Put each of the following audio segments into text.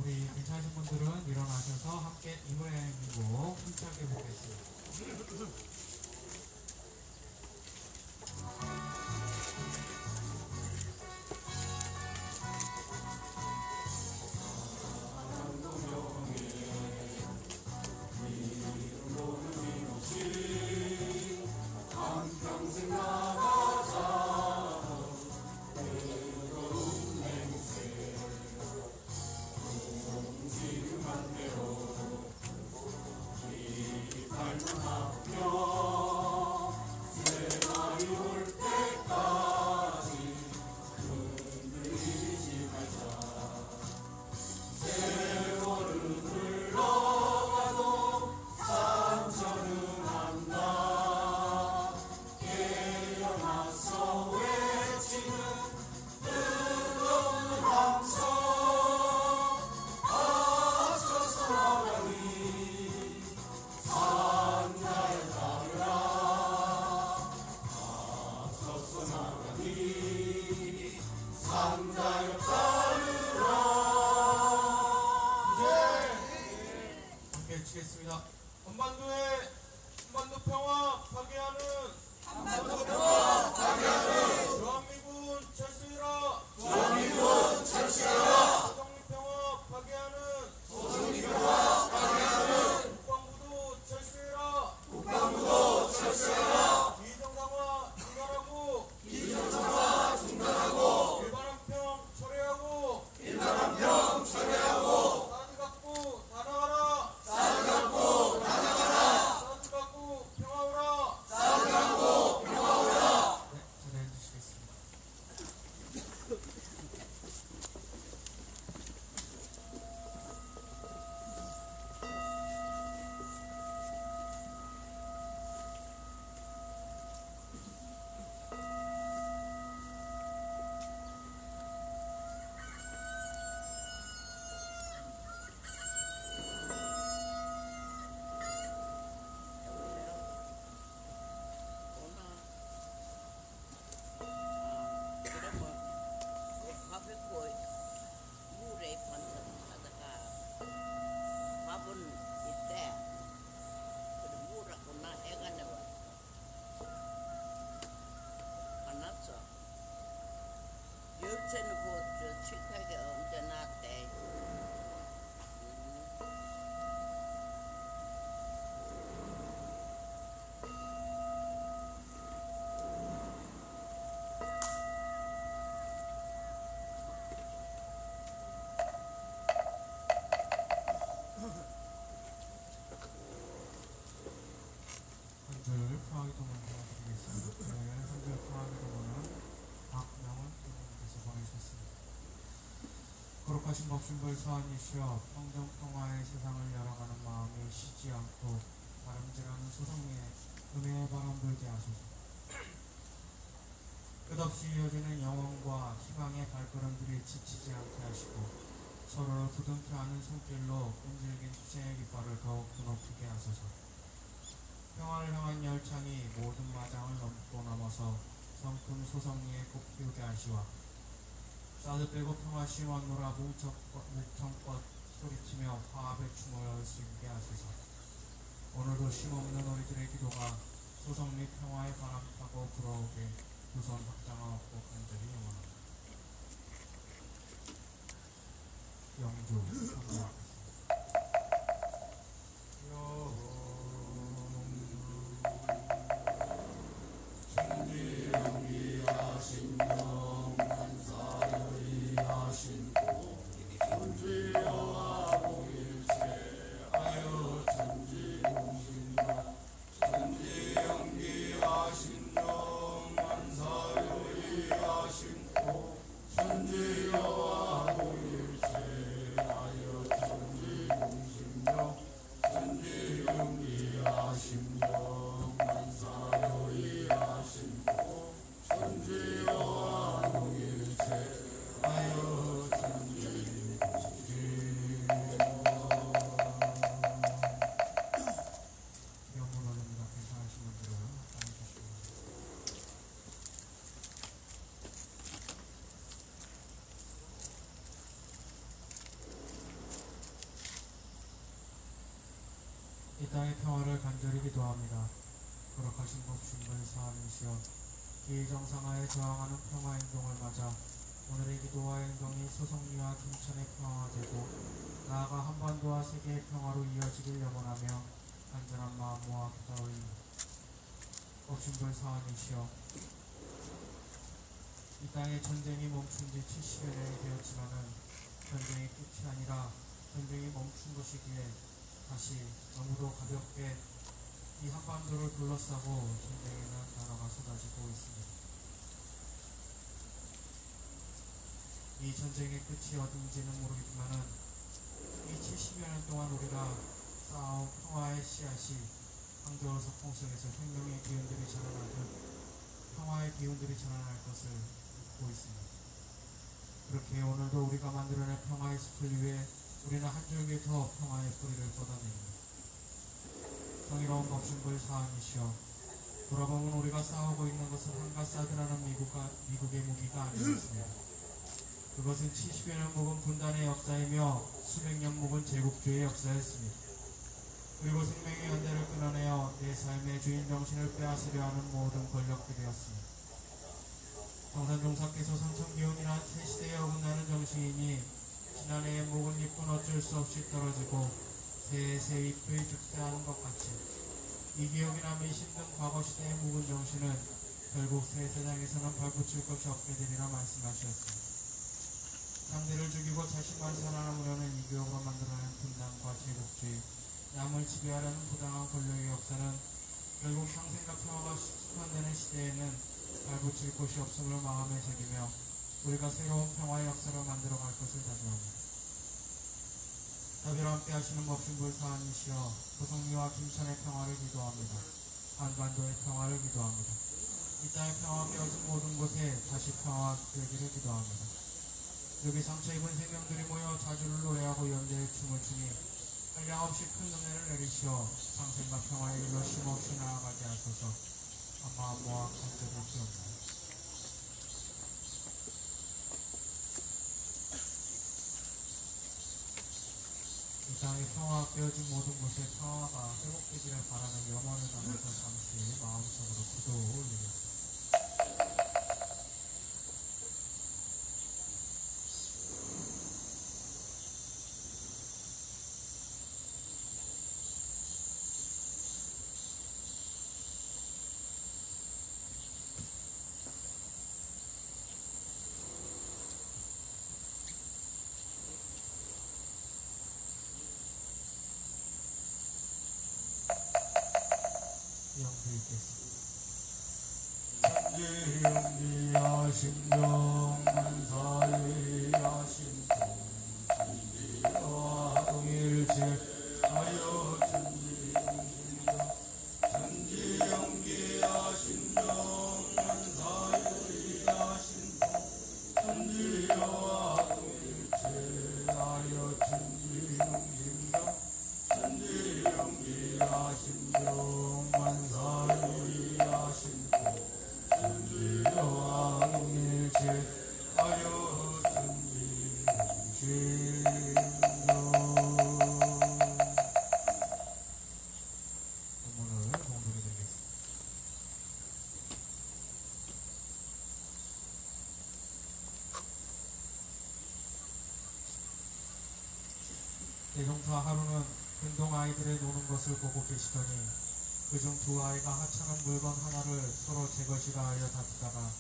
우리 괜찮으신 분들은 일어나셔서 함께 이모의 행복 힘차게 보겠습니다. 한반도 평화 파괴하는 주한미군 철수해라. 소정리 평화 파괴하는 국방부도 철수해라. 비정상화 중단하고 일반함평 철회하고 사드 갖고 다 나가라. 사드 갖고 평화오라. 네, 전해해 주시겠습니다. 물에 번쩍하다가 밥은 이때 물하고 나 애가 내와 안 왔어. 열쇠는 그 취탁에 언제 났대. 한줄 평화기 동문 도와드리겠습니다. 네, 한줄 평화기 동문은 박명훈 교수님께서 보내주셨습니다. 거룩하신 법신불 서한이시여 평등 평화의 세상을 열어가는 마음이 쉬지 않고 바람질하는 소성리에 은혜의 바람 불게 하소서. 끝없이 이어지는 영혼과 희망의 발걸음들이 지치지 않게 하시고 서로를 부둥켜 안은 손길로 끈질긴 투쟁의 깃발을 더욱 드높이게 하소서. 평화를 향한 열창이 모든 마장을 넘어서 성큼 소성리에 꽃피우게 하시와 사드 빼고 평화 심원노라 묵청껏 소리치며 화합의 춤을 열 수 있게 하소서. 오늘도 쉼없는 우리들의 기도가 소성리 평화의 바람 타고 불어오게 두손 확장하옵고 간절히 영원합니다. 영조 성령 천지영기하신 영만사여의하신 천지여와 동일체하여 천지공신과 천지영기하신 영만사여의하신 천지여와 동일체하여 천지공신과 천지영기하신 영만사여의하신 천지여와 동일체하여 천지공신 영문어입니다. 괜찮으신 분들은 앉으시고 땅의 평화를 간절히 기도합니다. 거룩하신 법신분 사함이시여 기정상하에 저항하는 평화 행동을 맞아 오늘의 기도와 행동이 소송리와 김천의 평화가 되고 나아가 한반도와 세계의 평화로 이어지길 염원하며 간절한 마음과 기도하옵니다. 법신분 사함이시여 이 땅에 전쟁이 멈춘 지 70여 년이 되었지만은 전쟁이 끝이 아니라 전쟁이 멈춘 것이기에 다시 너무도 가볍게 이 한반도를 둘러싸고 전쟁이라는 단어가 쏟아지고 있습니다. 이 전쟁의 끝이 어딘지는 모르겠지만은 이 70여 년 동안 우리가 쌓아온 평화의 씨앗이 황도로석 홍성에서 생명의 기운들이 자라나듯 평화의 기운들이 자라날 것을 믿고 있습니다. 그렇게 오늘도 우리가 만들어낸 평화의 숲을 위해 우리는 한 줄기 더 평화의 뿌리를 뻗어냅니다. 정의로운 법신불 사항이시여 돌아보면 우리가 싸우고 있는 것은 한가사드라는 미국의 무기가 아니었습니다. 그것은 70여 년 묵은 분단의 역사이며 수백 년 묵은 제국주의 역사였습니다. 그리고 생명의 연대를 끊어내어 내 삶의 주인 정신을 빼앗으려 하는 모든 권력들이었습니다. 정산종사께서 삼천기운이란 새 시대에 어긋나는 정신이니 지난해에 묵은 잎은 어쩔 수 없이 떨어지고 새새 잎의 죽새하는 것 같이 이 기억이나 미신 등 과거 시대의 묵은 정신은 결국 새 세상에서는 발붙일 것이 없게 되리라 말씀하셨습니다. 상대를 죽이고 자신만 살아남으려는 이 기억으로 만들어낸 분단과 제국주의, 남을 지배하려는 부당한 권력의 역사는 결국 상생과 평화가 수반되는 시대에는 발붙일 곳이 없음을 마음에 새기며 우리가 새로운 평화의 역사를 만들어갈 것을 다짐합니다. 자비로 함께 하시는 법신불 사안이시여 고성리와 김천의 평화를 기도합니다. 한반도의 평화를 기도합니다. 이 땅의 평화가 깨어진 모든 곳에 다시 평화가 되기를 기도합니다. 여기 상처 입은 생명들이 모여 자주를 노래하고 연대의 춤을 추니 한량없이 큰 은혜를 내리시어 상생과 평화의 일로 쉼없이 나아가게 하소서. 마음과 간절히 기옵니다. 이 땅의 평화가 깨어진 모든 곳에 평화가 회복되기를 바라는 염원을 담아서 잠시 마음속으로 기도 올리겠습니다. 천지영리하신 영만사의하신 통지와 동일체하여 천지영기하신 영만사의하신 천지와 동일체하여 천지영신경 천지영기하신 영만사의하신 천지와 동일체하여 천지영신경. 본문을 봉독해 드리겠습니다. 대종사 하루는 근동 아이들의 노는 것을 보고 계시더니 그중 두 아이가 하찮은 물건 하나를 서로 제 것이라 하여 다투다가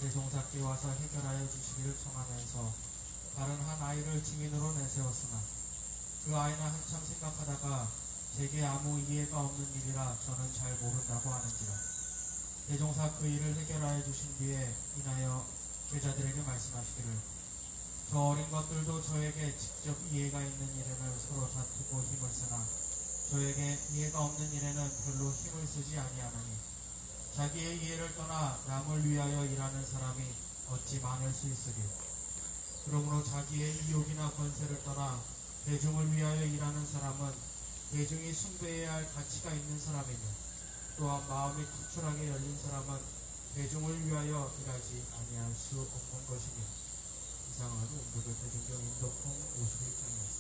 대종사께 와서 해결하여 주시기를 청하면서 다른 한 아이를 증인으로 내세웠으나 그 아이는 한참 생각하다가 제게 아무 이해가 없는 일이라 저는 잘 모른다고 하는지라. 대종사 그 일을 해결하여 주신 뒤에 인하여 제자들에게 말씀하시기를 저 어린 것들도 저에게 직접 이해가 있는 일에는 서로 다투고 힘을 쓰나 저에게 이해가 없는 일에는 별로 힘을 쓰지 아니하나니 자기의 이해를 떠나 남을 위하여 일하는 사람이 어찌 많을 수 있으리요. 그러므로 자기의 이욕이나 권세를 떠나 대중을 위하여 일하는 사람은 대중이 숭배해야 할 가치가 있는 사람이며 또한 마음이 투출하게 열린 사람은 대중을 위하여 일하지 아니할 수 없는 것이니. 이상은 운동교 대중경 인도품 51장이었습니다.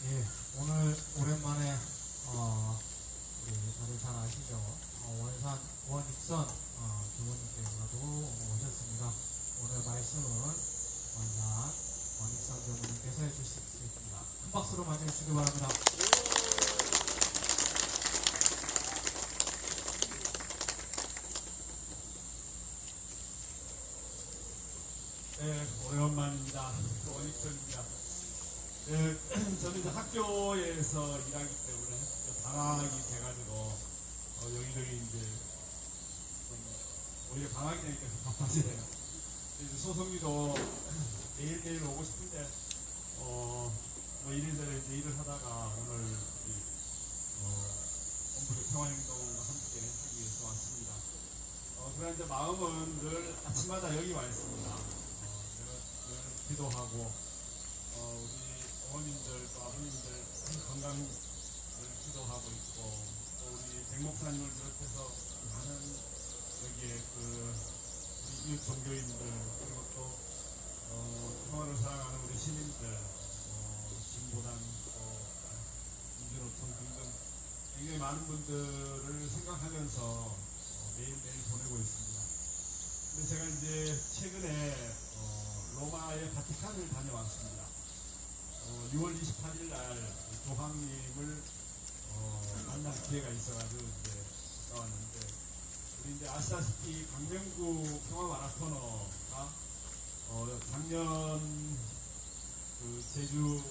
예, 오늘 오랜만에 우리 다들 잘 아시죠? 원산 원익선 교수님께서도 오셨습니다. 오늘 말씀은 원산 원익선 교수님께서 해주시겠습니다. 큰 박수로 맞이해주시기 바랍니다. 네, 오랜만입니다. 원익선입니다. 네, 저는 이제 학교에서 일하기 때문에 방학이 돼가지고 여기저기 이제 좀 오히려 방학이 되니까 바빠지네요. 이제 소송이도 매일매일 오고 싶은데 뭐 이래저래 이제 일을 하다가 오늘 온부의 평화행동과 함께 하기 위해서 왔습니다. 그러나 이제 마음은 늘 아침마다 여기 와 있습니다. 내가 늘 기도하고 우리 어머님들 또 아버님들 건강을 기도하고 있고 또 우리 백 목사님을 비롯해서 많은 여기에 우리 이웃 종교인들 그리고 또 평화를 사랑하는 우리 시민들 진보당 또 민주노총 등등 굉장히 많은 분들을 생각하면서 매일매일 보내고 있습니다. 근데 제가 이제 최근에 로마의 바티칸을 다녀왔습니다. 6월 28일 날 교황님을 만날 기회가 있어가지고 이제 갔다 왔는데 우리 이제 아시다시피 강명구 평화 마라토너가 작년 제주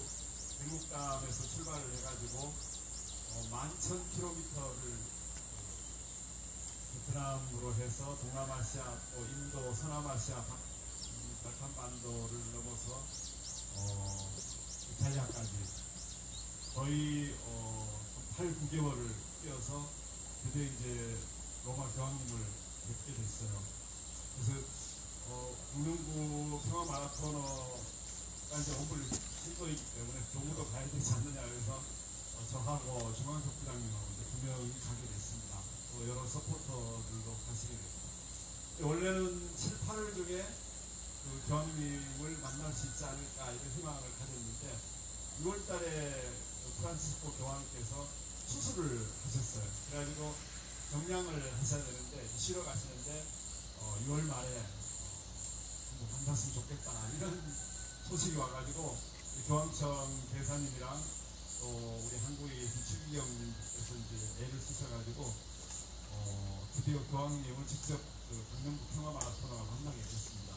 백록담에서 출발을 해가지고 11,000km를 베트남으로 해서 동남아시아 또 인도 서남아시아 발칸반도를 넘어서 이탈리아까지 거의 8, 9개월을 뛰어서 드디어 이제 로마 교황님을 뵙게 됐어요. 그래서 강릉구 평화 마라토너가 이제 온불 신도이기 때문에 교무도 가야 되지 않느냐 그래서 저하고 중앙석 부장님하고 이제 2명이 가게 됐습니다. 또 여러 서포터들도 가시게 됐고 원래는 7, 8월 중에 교황님을 만날 수 있지 않을까 이런 희망을 가졌는데 6월 달에 프란치스코 교황께서 수술을 하셨어요. 그래가지고 경량을 하셔야 되는데 쉬러 가시는데 6월 말에 만났으면 좋겠다 이런 소식이 와가지고 교황청 대사님이랑 또 우리 한국에 계신 추기경님께서 이제 애를 쓰셔가지고 드디어 교황님을 직접 강명구 평화 마라토너가 만나게 됐습니다.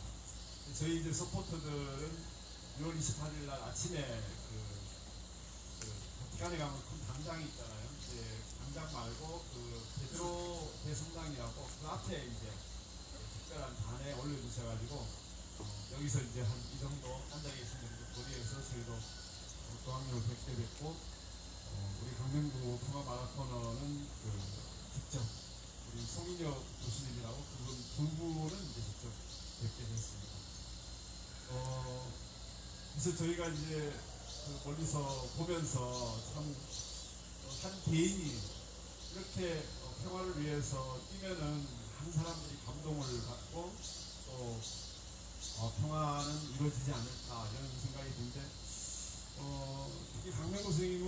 저희 이제 서포터들은 6월 28일 날 아침에 바티칸에 가면 큰 광장이 있잖아요. 이제 광장 말고 베드로 대성당이라고 그 앞에 이제 특별한 단에 올려주셔가지고 여기서 이제 한 이 정도 앉아 계시는 거리에서 저희도 교황님을 뵙게 됐고 우리 강명구 평화 마라토너는 직접 우리 송인혁 교수님이라고 그분 두 분은 이제 직접 뵙게 됐습니다. 그래서 저희가 이제 멀리서 보면서 참 한 개인이 이렇게 평화를 위해서 뛰면은 한 사람들이 감동을 받고 또 평화는 이루어지지 않을까 이런 생각이 드는데 특히 강명구 선생님은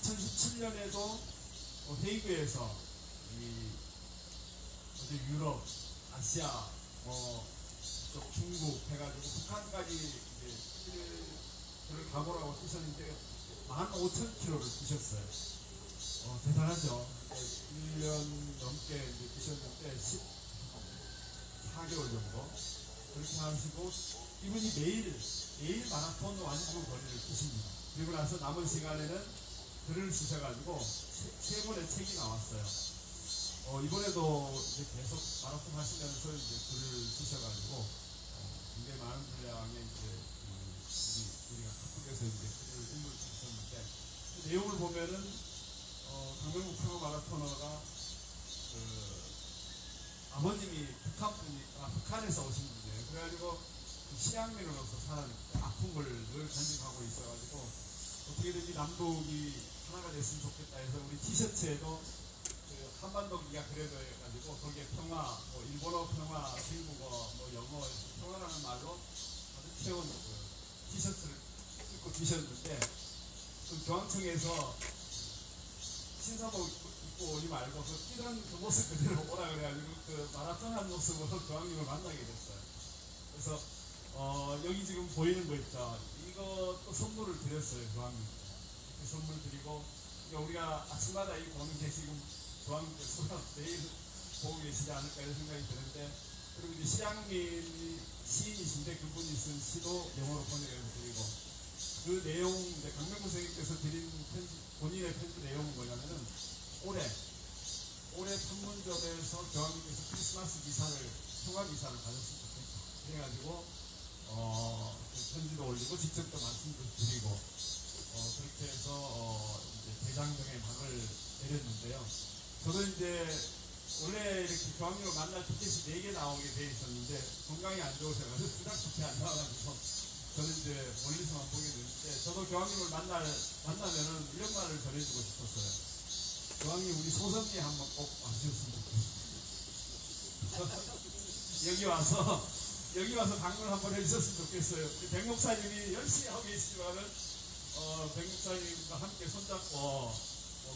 2017년에도 헤이그에서 유럽, 아시아, 또 중국 해가지고 북한까지 이제 를 각오라고 뛰셨는데 15,000km를 뛰셨어요. 대단하죠. 1년 넘게 이제 뛰셨는데 14개월 정도 그렇게 하시고 이분이 매일 마라톤 완주 거리를 뛰십니다. 그리고 나서 남은 시간에는 글을 쓰셔가지고 세 권의 책이 나왔어요. 이번에도 이제 계속 마라톤 하시면서 이제 글을 쓰셔가지고 굉장히 많은 분량의 이제 우리가 각국에서 이제 글을 인물을 쓰셨는데 그 내용을 보면은 강명구 평화 마라토너가 아버님이 북한에서 오신 분이에요. 그래가지고 신양민으로서 사는 아픔을 늘 간직하고 있어가지고 어떻게든지 남북이 하나가 됐으면 좋겠다 해서 우리 티셔츠에도 한반도 기가 그려져 가지고 거기에 평화, 일본어 평화, 중국어, 영어 평화라는 말로 가득 채운 주셨는데 그 교황청에서 신사복 입고 오지 말고 그 뛰던 그 모습 그대로 오라 그래가지고 그 마라톤한 모습으로 교황님을 만나게 됐어요. 그래서 여기 지금 보이는 거 있죠. 이것도 선물을 드렸어요, 교황님. 그 선물 드리고 그러니까 우리가 아침마다 이 보는 게 지금 교황님께서 내일 보고 계시지 않을까 이런 생각이 드는데 그리고 이제 시장님이 시인이신데 그분이 쓴 시도 영어로 번역해서 드리고 그 내용 이제 강명구 선생님께서 드린 편지, 본인의 편지 내용은 뭐냐면은 올해 판문점에서 교황님께서 크리스마스 미사를 평화 미사를 가졌으면 좋겠다. 그래가지고 그 편지도 올리고 직접 또 말씀도 드리고 그렇게 해서 이제 대장정에 막을 내렸는데요. 저도 이제 원래 이렇게 교황님을 만날 티켓이 4개 나오게 돼 있었는데 건강이 안 좋으셔가지고 2장밖에 안 나와가지고 저는 이제 멀리서만 보게 됐는데 저도 교황님을 만나면은 이런 말을 전해주고 싶었어요. 교황님 우리 소선리 한번 꼭 와주셨으면 좋겠어요. 여기 와서 방문 한번 해주셨으면 좋겠어요. 백 목사님이 열심히 하고 계시지만은 백 목사님과 함께 손잡고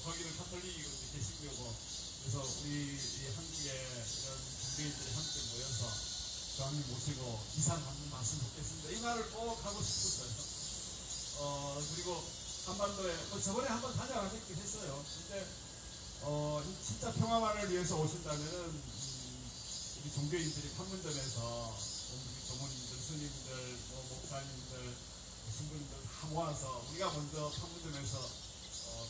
거기는 카톨릭이고 계시고 그래서 우리 이 한국의 이런 종교인들이 함께 모여서 교황님 모시고 기사를 한번 봤으면 좋겠습니다. 이 말을 꼭 하고 싶었어요. 그리고 한반도에 저번에 한번 다녀가셨긴 했어요. 근데 진짜 평화만을 위해서 오신다면은 우리 종교인들이 판문점에서 우리 교모님들, 스님들, 목사님들, 신부님들 다 모아서 우리가 먼저 판문점에서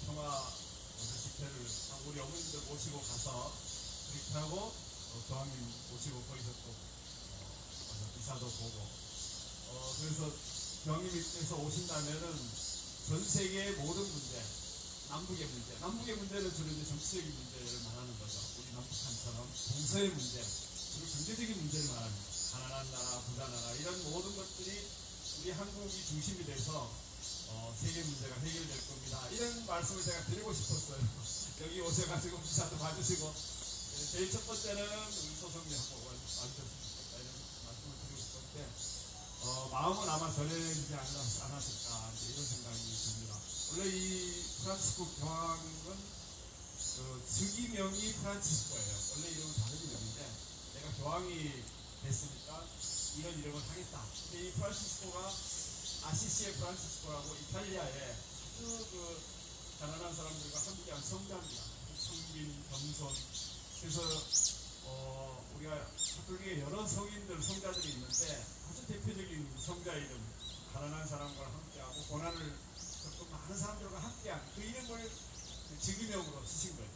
평화 집회를 하고 우리 어머님들 모시고 가서 그렇게 하고 교황님 모시고 거기서 또 미사도 보고 그래서 교황님께서 오신다면은 전 세계의 모든 문제 남북의 문제는 주로 이제 정치적인 문제를 말하는 거죠. 우리 남북한처럼 동서의 문제 그리고 경제적인 문제를 말합니다. 가난한 나라, 부자 나라 이런 모든 것들이 우리 한국이 중심이 돼서 세계 문제가 해결될 겁니다. 이런 말씀을 제가 드리고 싶었어요. 여기 오셔가지고 미사도 봐주시고 제일 첫 번째는 우리 소성리하고 와주셨으면 좋겠다 이런 말씀을 드리고 싶었는데 마음은 아마 전해지지 않았을까 이런 생각이 듭니다. 원래 이 프란치스코 교황은 즉위명이 프란치스코예요. 원래 이름은 다른 이름인데 내가 교황이 됐으니까 이런 이름을 하겠다. 근데 이 프란치스코가 아시시의 프란치스코라고 이탈리아에 아주 그 가난한 사람들과 함께한 성자입니다. 성빈, 겸손. 그래서 우리가 카톨릭에 여러 성자들이 있는데 아주 대표적인 성자 이름, 가난한 사람과 함께하고 고난을 겪은 많은 사람들과 함께한 그 이름을 즉위명으로 쓰신 거예요.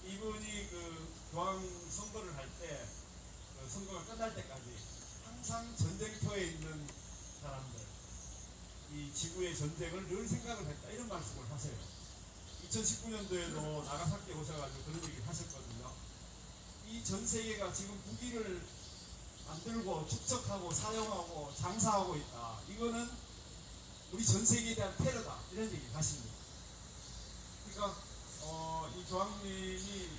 이분이 그 교황 선거를 할 때 그 선거가 끝날 때까지 항상 전쟁터에 있는 사람들, 이 지구의 전쟁을 늘 생각을 했다 이런 말씀을 하세요. 2019년도에도 나가사키에 오셔가지고 그런 얘기를 하셨거든요. 이 전 세계가 지금 무기를 만들고 축적하고 사용하고 장사하고 있다. 이거는 우리 전 세계에 대한 테러다. 이런 얘기를 하십니다. 그러니까 이 교황님이 이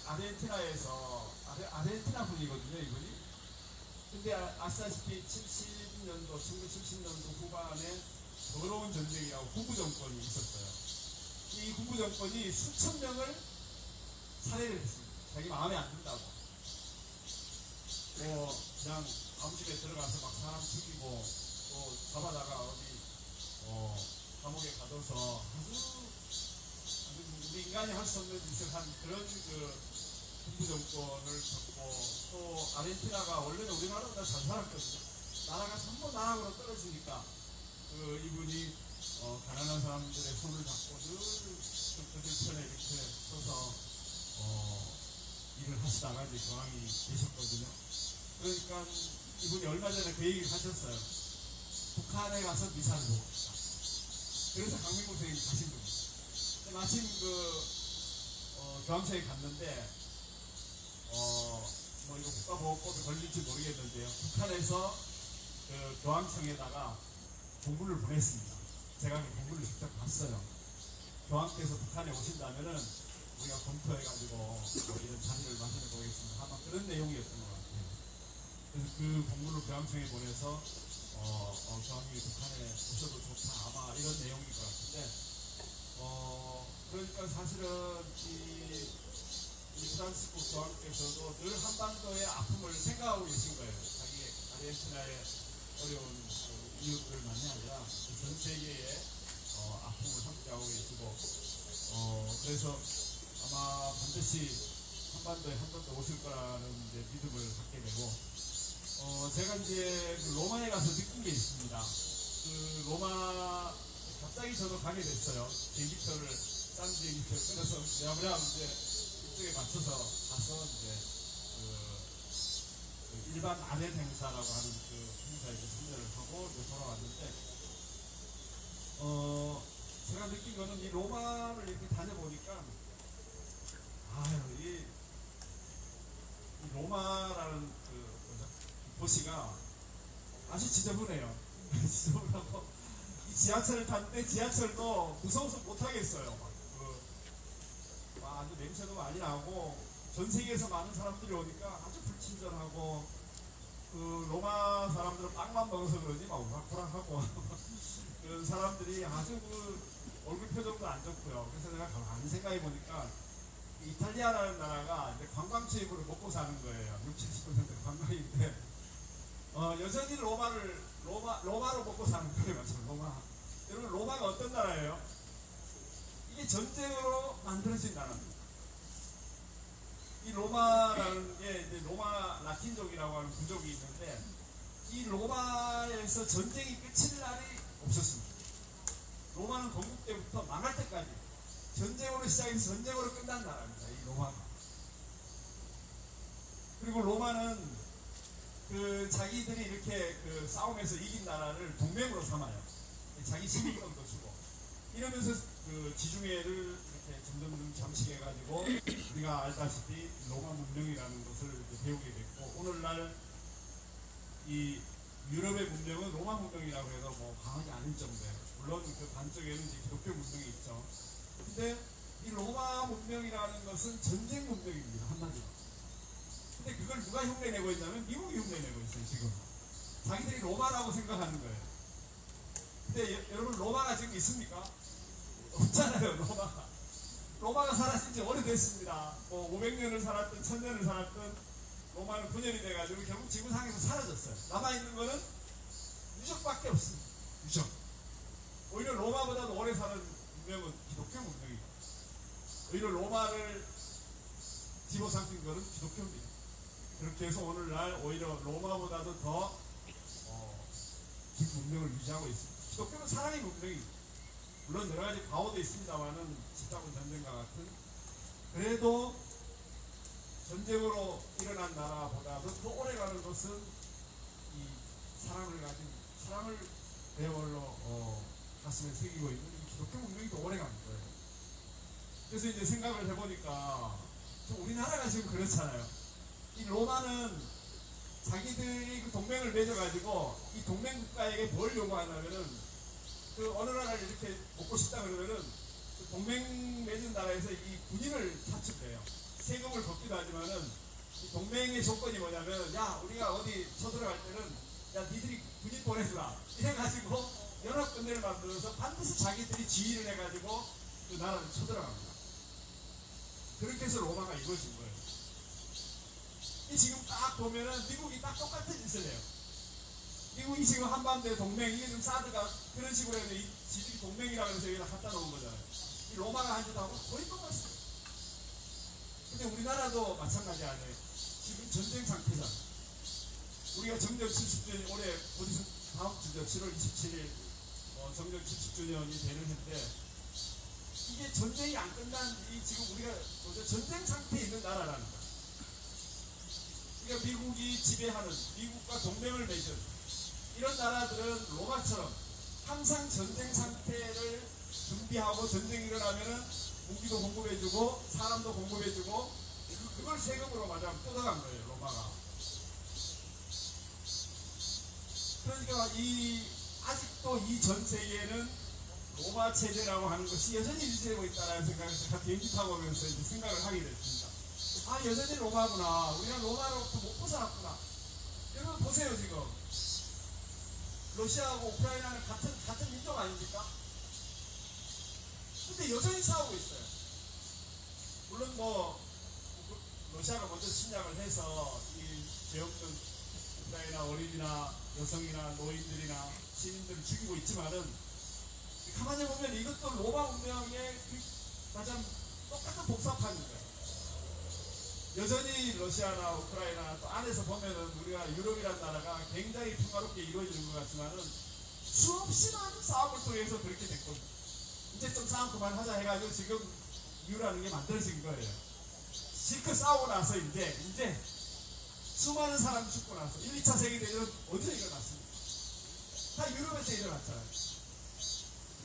아르헨티나에서 아르헨티나 분이거든요, 이분이. 근데 아시다시피 1970년도 후반에 더러운 전쟁이라고 후부 정권이 있었어요. 이 후부 정권이 수천 명을 살해를 했습니다. 자기 마음에 안 든다고. 그냥 아무 집에 들어가서 막 사람 죽이고 또 잡아다가 감옥에 가둬서 아주 우리 인간이 할 수 없는 짓을 한 그런 그 군부 정권을 겪고 또 아르헨티나가 원래는 우리나라보다 잘 살았거든요. 나라가 전부 나락으로 떨어지니까 이분이 가난한 사람들의 손을 잡고 늘 그들 편에 이렇게 서서 일을 하시다가 이제 교황이 되셨거든요. 그러니까 이분이 얼마 전에 그 얘기를 하셨어요. 북한에 가서 미사를 보고 싶다. 그래서 강민국 선생님이 가신 겁니다. 마침 교황청에 갔는데 뭐 이거 국가보호법에 걸릴지 모르겠는데요. 북한에서 그 교황청에다가 공문을 보냈습니다. 제가 그 공문을 직접 봤어요. 교황께서 북한에 오신다면은 우리가 검토해가지고 뭐 이런 자리를 마련해 보겠습니다. 아마 그런 내용이었던 것 같아요. 그래서 그 공문을 교황청에 보내서 교황님이 북한에 오셔도 좋다. 아마 보니까 사실은 이 프란시스코 교황께서도 늘 한반도의 아픔을 생각하고 계신 거예요. 자기 아르헨티나의 어려운 이웃들만이 아니라 전 세계의 아픔을 함께하고 계시고, 그래서 아마 반드시 한반도에 한 번 더 오실 거라는 이제 믿음을 갖게 되고, 제가 이제 그 로마에 가서 느낀 게 있습니다. 그 로마 갑자기 저도 가게 됐어요. 비행기표를 싼 비행기표를 끊어서 야무야 이제 이쪽에 맞춰서 가서 이제 그 일반 아덴 행사라고 하는 그 행사에 참여를 하고 이제 돌아왔는데, 제가 느낀 거는 이 로마를 이렇게 다녀보니까 이 로마라는 그 도시가 아주 지저분해요. 지저분하고 이 지하철을 탔는데 지하철도 무서워서 못 타겠어요. 아주 냄새도 많이 나고 전 세계에서 많은 사람들이 오니까 아주 불친절하고, 그 로마 사람들은 빵만 먹어서 그러지 막 우락부락하고 그런 사람들이 아주 그 얼굴 표정도 안 좋고요. 그래서 제가 가만히 생각해 보니까 이탈리아라는 나라가 이제 관광 수입으로 먹고 사는 거예요. 60~70% 관광인데, 여전히 로마로 먹고 사는 거예요. 맞죠? 로마. 여러분, 로마가 어떤 나라예요? 이게 전쟁으로 만들어진 나라입니다. 이 로마라는 게 이제 로마 라틴족이라고 하는 부족이 있는데, 이 로마에서 전쟁이 끝일 날이 없었습니다. 로마는 건국 때부터 망할 때까지 전쟁으로 시작해서 전쟁으로 끝난 나라입니다. 이 로마가. 그리고 로마는 그 자기들이 이렇게 그 싸움에서 이긴 나라를 동맹으로 삼아요. 자기 시민권도 주고 이러면서 그 지중해를 이렇게 점점 잠식해가지고 우리가 알다시피 로마 문명이라는 것을 배우게 됐고, 오늘날 이 유럽의 문명은 로마 문명이라고 해도 뭐 과언이 아닐 정도예요. 물론 그 반쪽에는 이제 기독교 문명이 있죠. 근데 이 로마 문명이라는 것은 전쟁 문명입니다. 한마디로. 근데 그걸 누가 흉내내고 있냐면 미국이 흉내내고 있어요. 지금 자기들이 로마라고 생각하는 거예요. 근데 여러분, 로마가 지금 있습니까? 없잖아요. 로마가 사라진 지 오래됐습니다. 뭐 500년을 살았든 1000년을 살았든 로마는 분열이 돼가지고 결국 지구상에서 사라졌어요. 남아있는 거는 유적밖에 없습니다. 유적. 오히려 로마보다도 오래 사는 문명은 기독교 문명이고, 오히려 로마를 집어삼킨 것은 기독교입니다. 그렇게 해서 오늘날 오히려 로마보다도 더 깊은 문명을 유지하고 있습니다. 기독교는 사랑의 문명입니다. 물론 여러 가지 과오도 있습니다만은 십자군 전쟁과 같은, 그래도 전쟁으로 일어난 나라보다도 더 오래가는 것은 이 사랑을 배월로 가슴에 새기고 있는 이 기독교 문명이 더 오래가는 거예요. 그래서 이제 생각을 해보니까 우리나라가 지금 그렇잖아요. 이 로마는 자기들이 그 동맹을 맺어가지고 이 동맹 국가에게 뭘 요구하냐면은, 그 어느 나라를 이렇게 먹고 싶다 그러면은 그 동맹 맺은 나라에서 이 군인을 차출해요. 세금을 걷기도 하지만은 이 동맹의 조건이 뭐냐면, 야, 우리가 어디 쳐들어갈 때는 야, 니들이 군인 보내주라 이래가지고 연합군대를 만들어서 반드시 자기들이 지휘를 해가지고 그 나라를 쳐들어갑니다. 그렇게 해서 로마가 이루어진 거예요. 이 지금 딱 보면은 미국이 딱 똑같은 짓을 해요. 미국이 지금 한반도의 동맹, 이게 좀 사드가 그런 식으로 해서 지들이 동맹이라고 해서 여기다 갖다 놓은 거잖아요. 이 로마가 한 짓하고 거의 똑같습니다. 근데 우리나라도 마찬가지 아니에요. 지금 전쟁 상태잖아요. 우리가 정적 70주년, 올해 어디서 다음 주죠. 7월 27일 정적 70주년이 되는 해인데, 이게 전쟁이 안 끝난 지금 우리가 전쟁 상태에 있는 나라라는 거예요. 그러니까 미국이 지배하는, 미국과 동맹을 맺은 이런 나라들은 로마처럼 항상 전쟁 상태를 준비하고, 전쟁이 일어나면은 무기도 공급해주고 사람도 공급해주고, 그걸 세금으로 마냥 뜯어간 거예요, 로마가. 그러니까 아직도 이 전 세계에는 로마 체제라고 하는 것이 여전히 유지되고 있다는 생각을 제가 비행기 타고 오면서 이제 생각을 하게 됐습니다. 아, 여전히 로마구나. 우리가 로마로부터 못 벗어났구나. 여러분 보세요. 지금 러시아하고 우크라이나는 같은 민족 아닙니까? 근데 여전히 싸우고 있어요. 물론 뭐 러시아가 먼저 침략을 해서 이 죄 없는 우크라이나 어린이나 여성이나 노인들이나 시민들을 죽이고 있지만은 가만히 보면 이것도 로마 문명의 가장 똑같은 복사판입니다. 여전히 러시아나 우크라이나 또 안에서 보면은 우리가 유럽이라는 나라가 굉장히 평화롭게 이루어지는 것 같지만은 수없이 많은 싸움을 통해서 그렇게 된 겁니다. 이제 좀 싸움 그만하자 해가지고 지금 이유라는 게 만들어진 거예요. 실컷 싸우고 나서 이제 수많은 사람이 죽고 나서 1, 2차 세계대전은 어디서 일어났습니까? 다 유럽에서 일어났잖아요.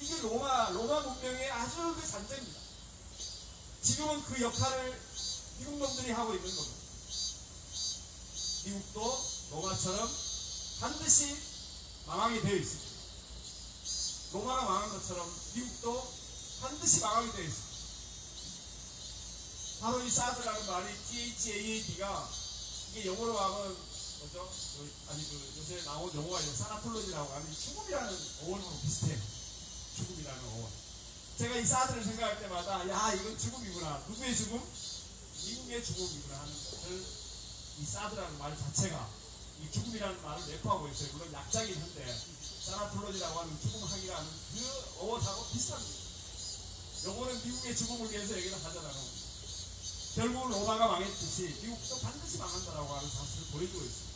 이게 로마 문명의 아주 그 잔재입니다. 지금은 그 역할을 미국 놈들이 하고 있는 겁니다. 미국도 로마처럼 반드시 망하게 되어 있습니다. 로마가 망한 것처럼 미국도 반드시 망하게 되어 있습니다. 바로 이 사드라는 말이 THAAD가 이게 영어로 하면 뭐죠? 요새 나온 용어가 있는 사나플로지라고 하는 죽음이라는 어원하고 비슷해요. 죽음이라는 어원. 제가 이 사드를 생각할 때마다 야 이건 죽음이구나. 누구의 죽음? 미국의 죽음이구나 하는 것을 이 사드라는 말 자체가 이 죽음이라는 말을 내포하고 있어요. 물론 약자긴 한데 사나플로지라고 하는 죽음학이라는 그 어원하고 비슷합니다. 요거는 미국의 죽음을 위해서 얘기를 하잖아요. 결국 로마가 망했듯이 미국도 반드시 망한다라고 하는 사실을 보여주고 있습니다.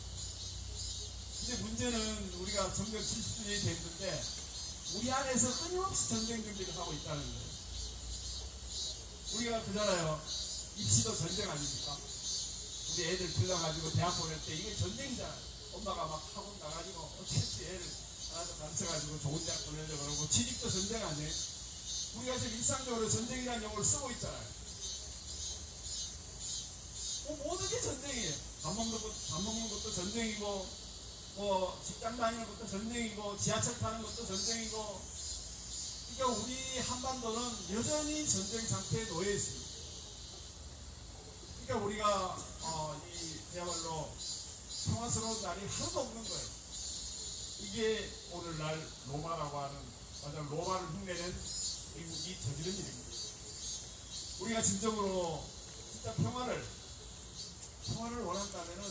근데 문제는 우리가 정경 70주년이 됐는데 우리 안에서 끊임없이 전쟁 준비를 하고 있다는 거예요. 우리가 그잖아요. 입시도 전쟁 아닙니까? 우리 애들 불러가지고 대학 보낼 때 이게 전쟁이잖아요. 엄마가 막 학원 가가지고 어떻게 애를 하나 더 가르쳐가지고 좋은 대학 보내려고 그러고 취직도 전쟁 아니에요? 우리가 지금 일상적으로 전쟁이라는 용어를 쓰고 있잖아요. 모든 게 전쟁이에요. 밥 먹는 것도 전쟁이고, 직장 다니는 것도 전쟁이고, 지하철 타는 것도 전쟁이고, 그러니까 우리 한반도는 여전히 전쟁 상태에 놓여 있습니다. 그러니까 우리가, 그야말로 평화스러운 날이 하나도 없는 거예요. 이게 오늘날 로마라고 하는, 맞아, 로마를 흉내낸 미국이 저지른 일입니다. 우리가 진정으로 진짜 평화를 원한다면은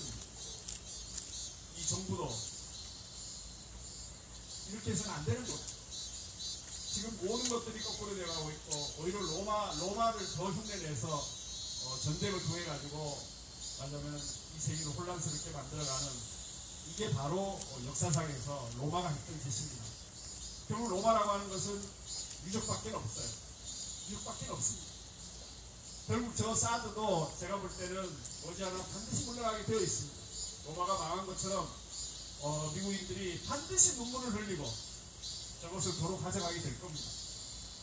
이 정부도 이렇게 해서는 안 되는 거죠. 지금 모든 것들이 거꾸로 되어가고 있고 오히려 로마를 더 흉내내서 전쟁을 통해 가지고 말하자면 이 세계를 혼란스럽게 만들어가는 이게 바로 역사상에서 로마가 했던 짓입니다. 결국 로마라고 하는 것은 유적밖에 없어요. 유적밖에 없습니다. 결국 저 사드도 제가 볼 때는 머지않아 반드시 물러가게 되어 있습니다. 로마가 망한 것처럼 미국인들이 반드시 눈물을 흘리고 저것을 도로 가져가게 될 겁니다.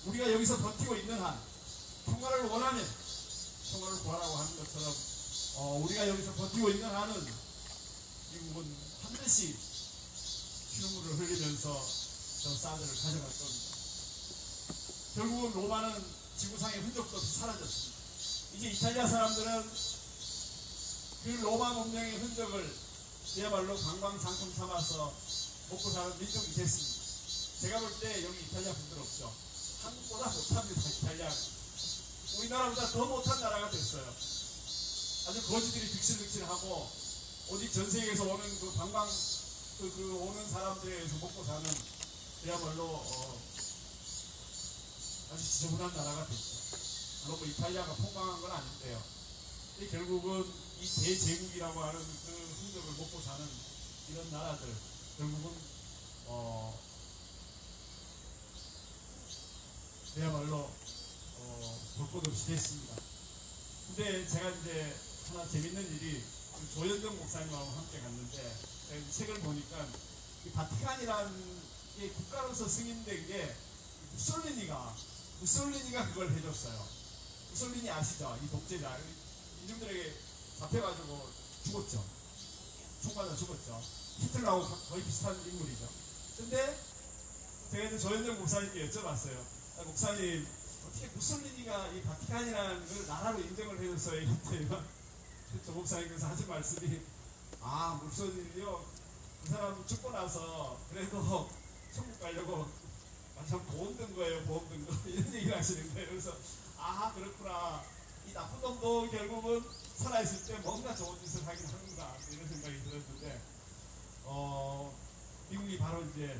우리가 여기서 버티고 있는 한 평화를 원하면 평화를 구하라고 하는 것처럼 우리가 여기서 버티고 있는 한은 미국은 반드시 피눈물을 흘리면서 저 사드를 가져갈 겁니다. 결국은 로마는 지구상의 흔적도 없이 사라졌습니다. 이제 이탈리아 사람들은 그 로마 문명의 흔적을 그야말로 관광 상품 삼아서 먹고 사는 민족이 됐습니다. 제가 볼 때 여기 이탈리아 분들 없죠. 한국보다 못합니다. 이탈리아. 우리나라보다 더 못한 나라가 됐어요. 아주 거지들이 득실득실하고 어디 전 세계에서 오는 그 관광 오는 사람들에 의해서 먹고 사는 그야말로 아주 지저분한 나라가 됐죠. 물론 뭐 이탈리아가 폭망한 건 아닌데요. 근데 결국은 이 대제국이라고 하는 그 흔적을 먹고 사는 이런 나라들 결국은 그야말로 볼 것 없이 됐습니다. 근데 제가 이제 하나 재밌는 일이 조현정 목사님하고 함께 갔는데 제가 이 책을 보니까 이 바티칸이라는 게 국가로서 승인된 게 무솔리니가 그걸 해줬어요. 무솔리니 아시죠? 이 독재자. 이중들에게 잡혀가지고 죽었죠. 총 맞아 죽었죠. 히틀러하고 거의 비슷한 인물이죠. 근데 제가 이제 조현정 목사님께 여쭤봤어요. 목사님, 어떻게 무솔리니가 이 바티칸이라는 걸 나라로 인정을 해줬어요? 이랬더니 저 목사님께서 하신 말씀이 무솔리니요. 그 사람 죽고 나서 그래도 천국 가려고 참 보험 든 거예요. 보험 든 거. 이런 얘기를 하시는 거예요. 그래서 그렇구나. 이 나쁜 놈도 결국은 살아있을 때 뭔가 좋은 짓을 하긴 하는가 이런 생각이 들었는데 미국이 바로 이제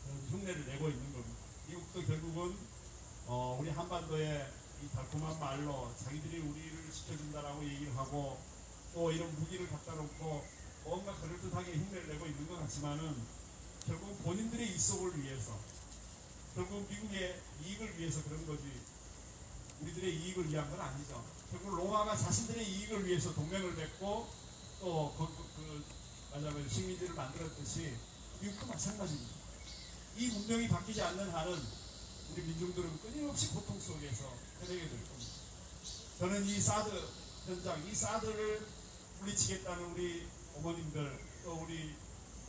그런 흉내를 내고 있는 겁니다. 미국도 결국은 우리 한반도에 이 달콤한 말로 자기들이 우리를 지켜준다라고 얘기를 하고 또 이런 무기를 갖다 놓고 뭔가 그럴듯하게 흉내를 내고 있는 것 같지만은 결국 본인들의 이속을 위해서 결국 미국의 이익을 위해서 그런 거지 우리들의 이익을 위한 건 아니죠. 결국 로마가 자신들의 이익을 위해서 동맹을 맺고 또 말하자면 식민지를 만들었듯이 미국도 마찬가지입니다. 이 문명이 바뀌지 않는 한은 우리 민중들은 끊임없이 고통 속에서 헤매게 될 겁니다. 저는 이 사드 현장, 이 사드를 물리치겠다는 우리 어머님들, 또 우리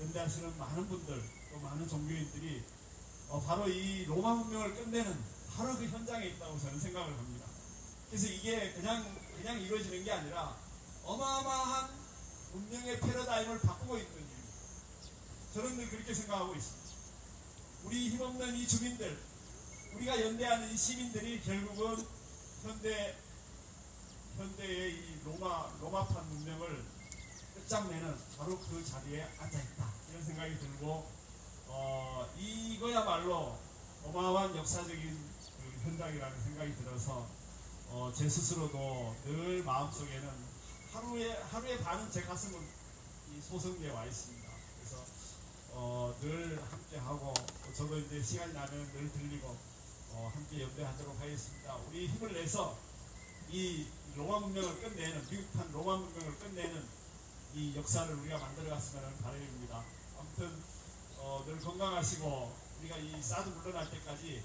연대하시는 많은 분들, 또 많은 종교인들이 바로 이 로마 문명을 끝내는 바로 그 현장에 있다고 저는 생각을 합니다. 그래서 이게 그냥 이루어지는 게 아니라 어마어마한 문명의 패러다임을 바꾸고 있는 일입니다. 저는 늘 그렇게 생각하고 있습니다. 우리 힘없는 이 주민들, 우리가 연대하는 이 시민들이 결국은 현대의 이 로마판 문명을 끝장내는 바로 그 자리에 앉아있다. 이런 생각이 들고, 이거야말로 어마어마한 역사적인 그 현장이라는 생각이 들어서, 제 스스로도 늘 마음속에는 하루에 반은 제 가슴은 이 소성리에 와 있습니다. 그래서, 늘 함께하고, 저도 이제 시간이 나면 늘 들리고, 함께 연대하도록 하겠습니다. 우리 힘을 내서 이 로마 문명을 끝내는, 미국판 로마 문명을 끝내는 이 역사를 우리가 만들어갔으면 하는 바람입니다. 아무튼 늘 건강하시고 우리가 이 사드 물러날 때까지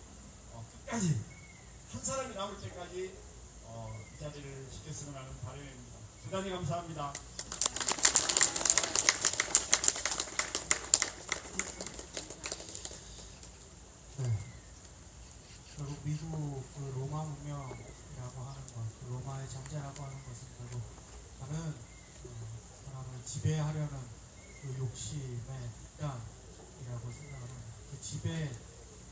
끝까지 한 사람이 남을 때까지 이 자리를 지켰으면 하는 바람입니다. 대단히 감사합니다. 네. 결국 미국 그 로마 문명이라고 하는 것, 그 로마의 잠재라고 하는 것은 결국 다른 사람을 지배하려는 그 욕심의 극단이라고 생각을 합니다. 그 지배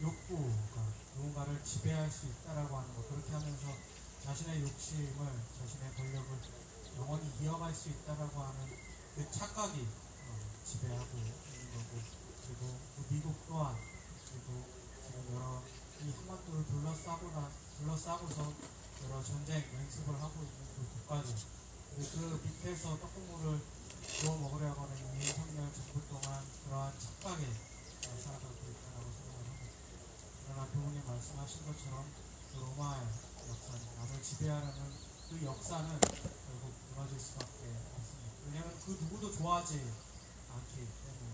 욕구가 누군가를 지배할 수 있다라고 하는 것, 그렇게 하면서 자신의 욕심을, 자신의 권력을 영원히 이어갈 수 있다라고 하는 그 착각이 지배하고 있는 거고, 그리고 그 미국 또한, 그리고 지금 여러 이 한반도를 둘러싸고서 여러 전쟁 연습을 하고 있는 그 국가들, 그 밑에서 떡국물을 구워 먹으려고 하는 이 윤석열 정부 동안 그러한 착각에 살아가고 있다고 생각을 합니다. 그러나 교수님 말씀하신 것처럼 그 로마의 역사는, 남을 지배하려는 그 역사는 결국 무너질 수밖에 없습니다. 왜냐하면 그 누구도 좋아하지 않기 때문에.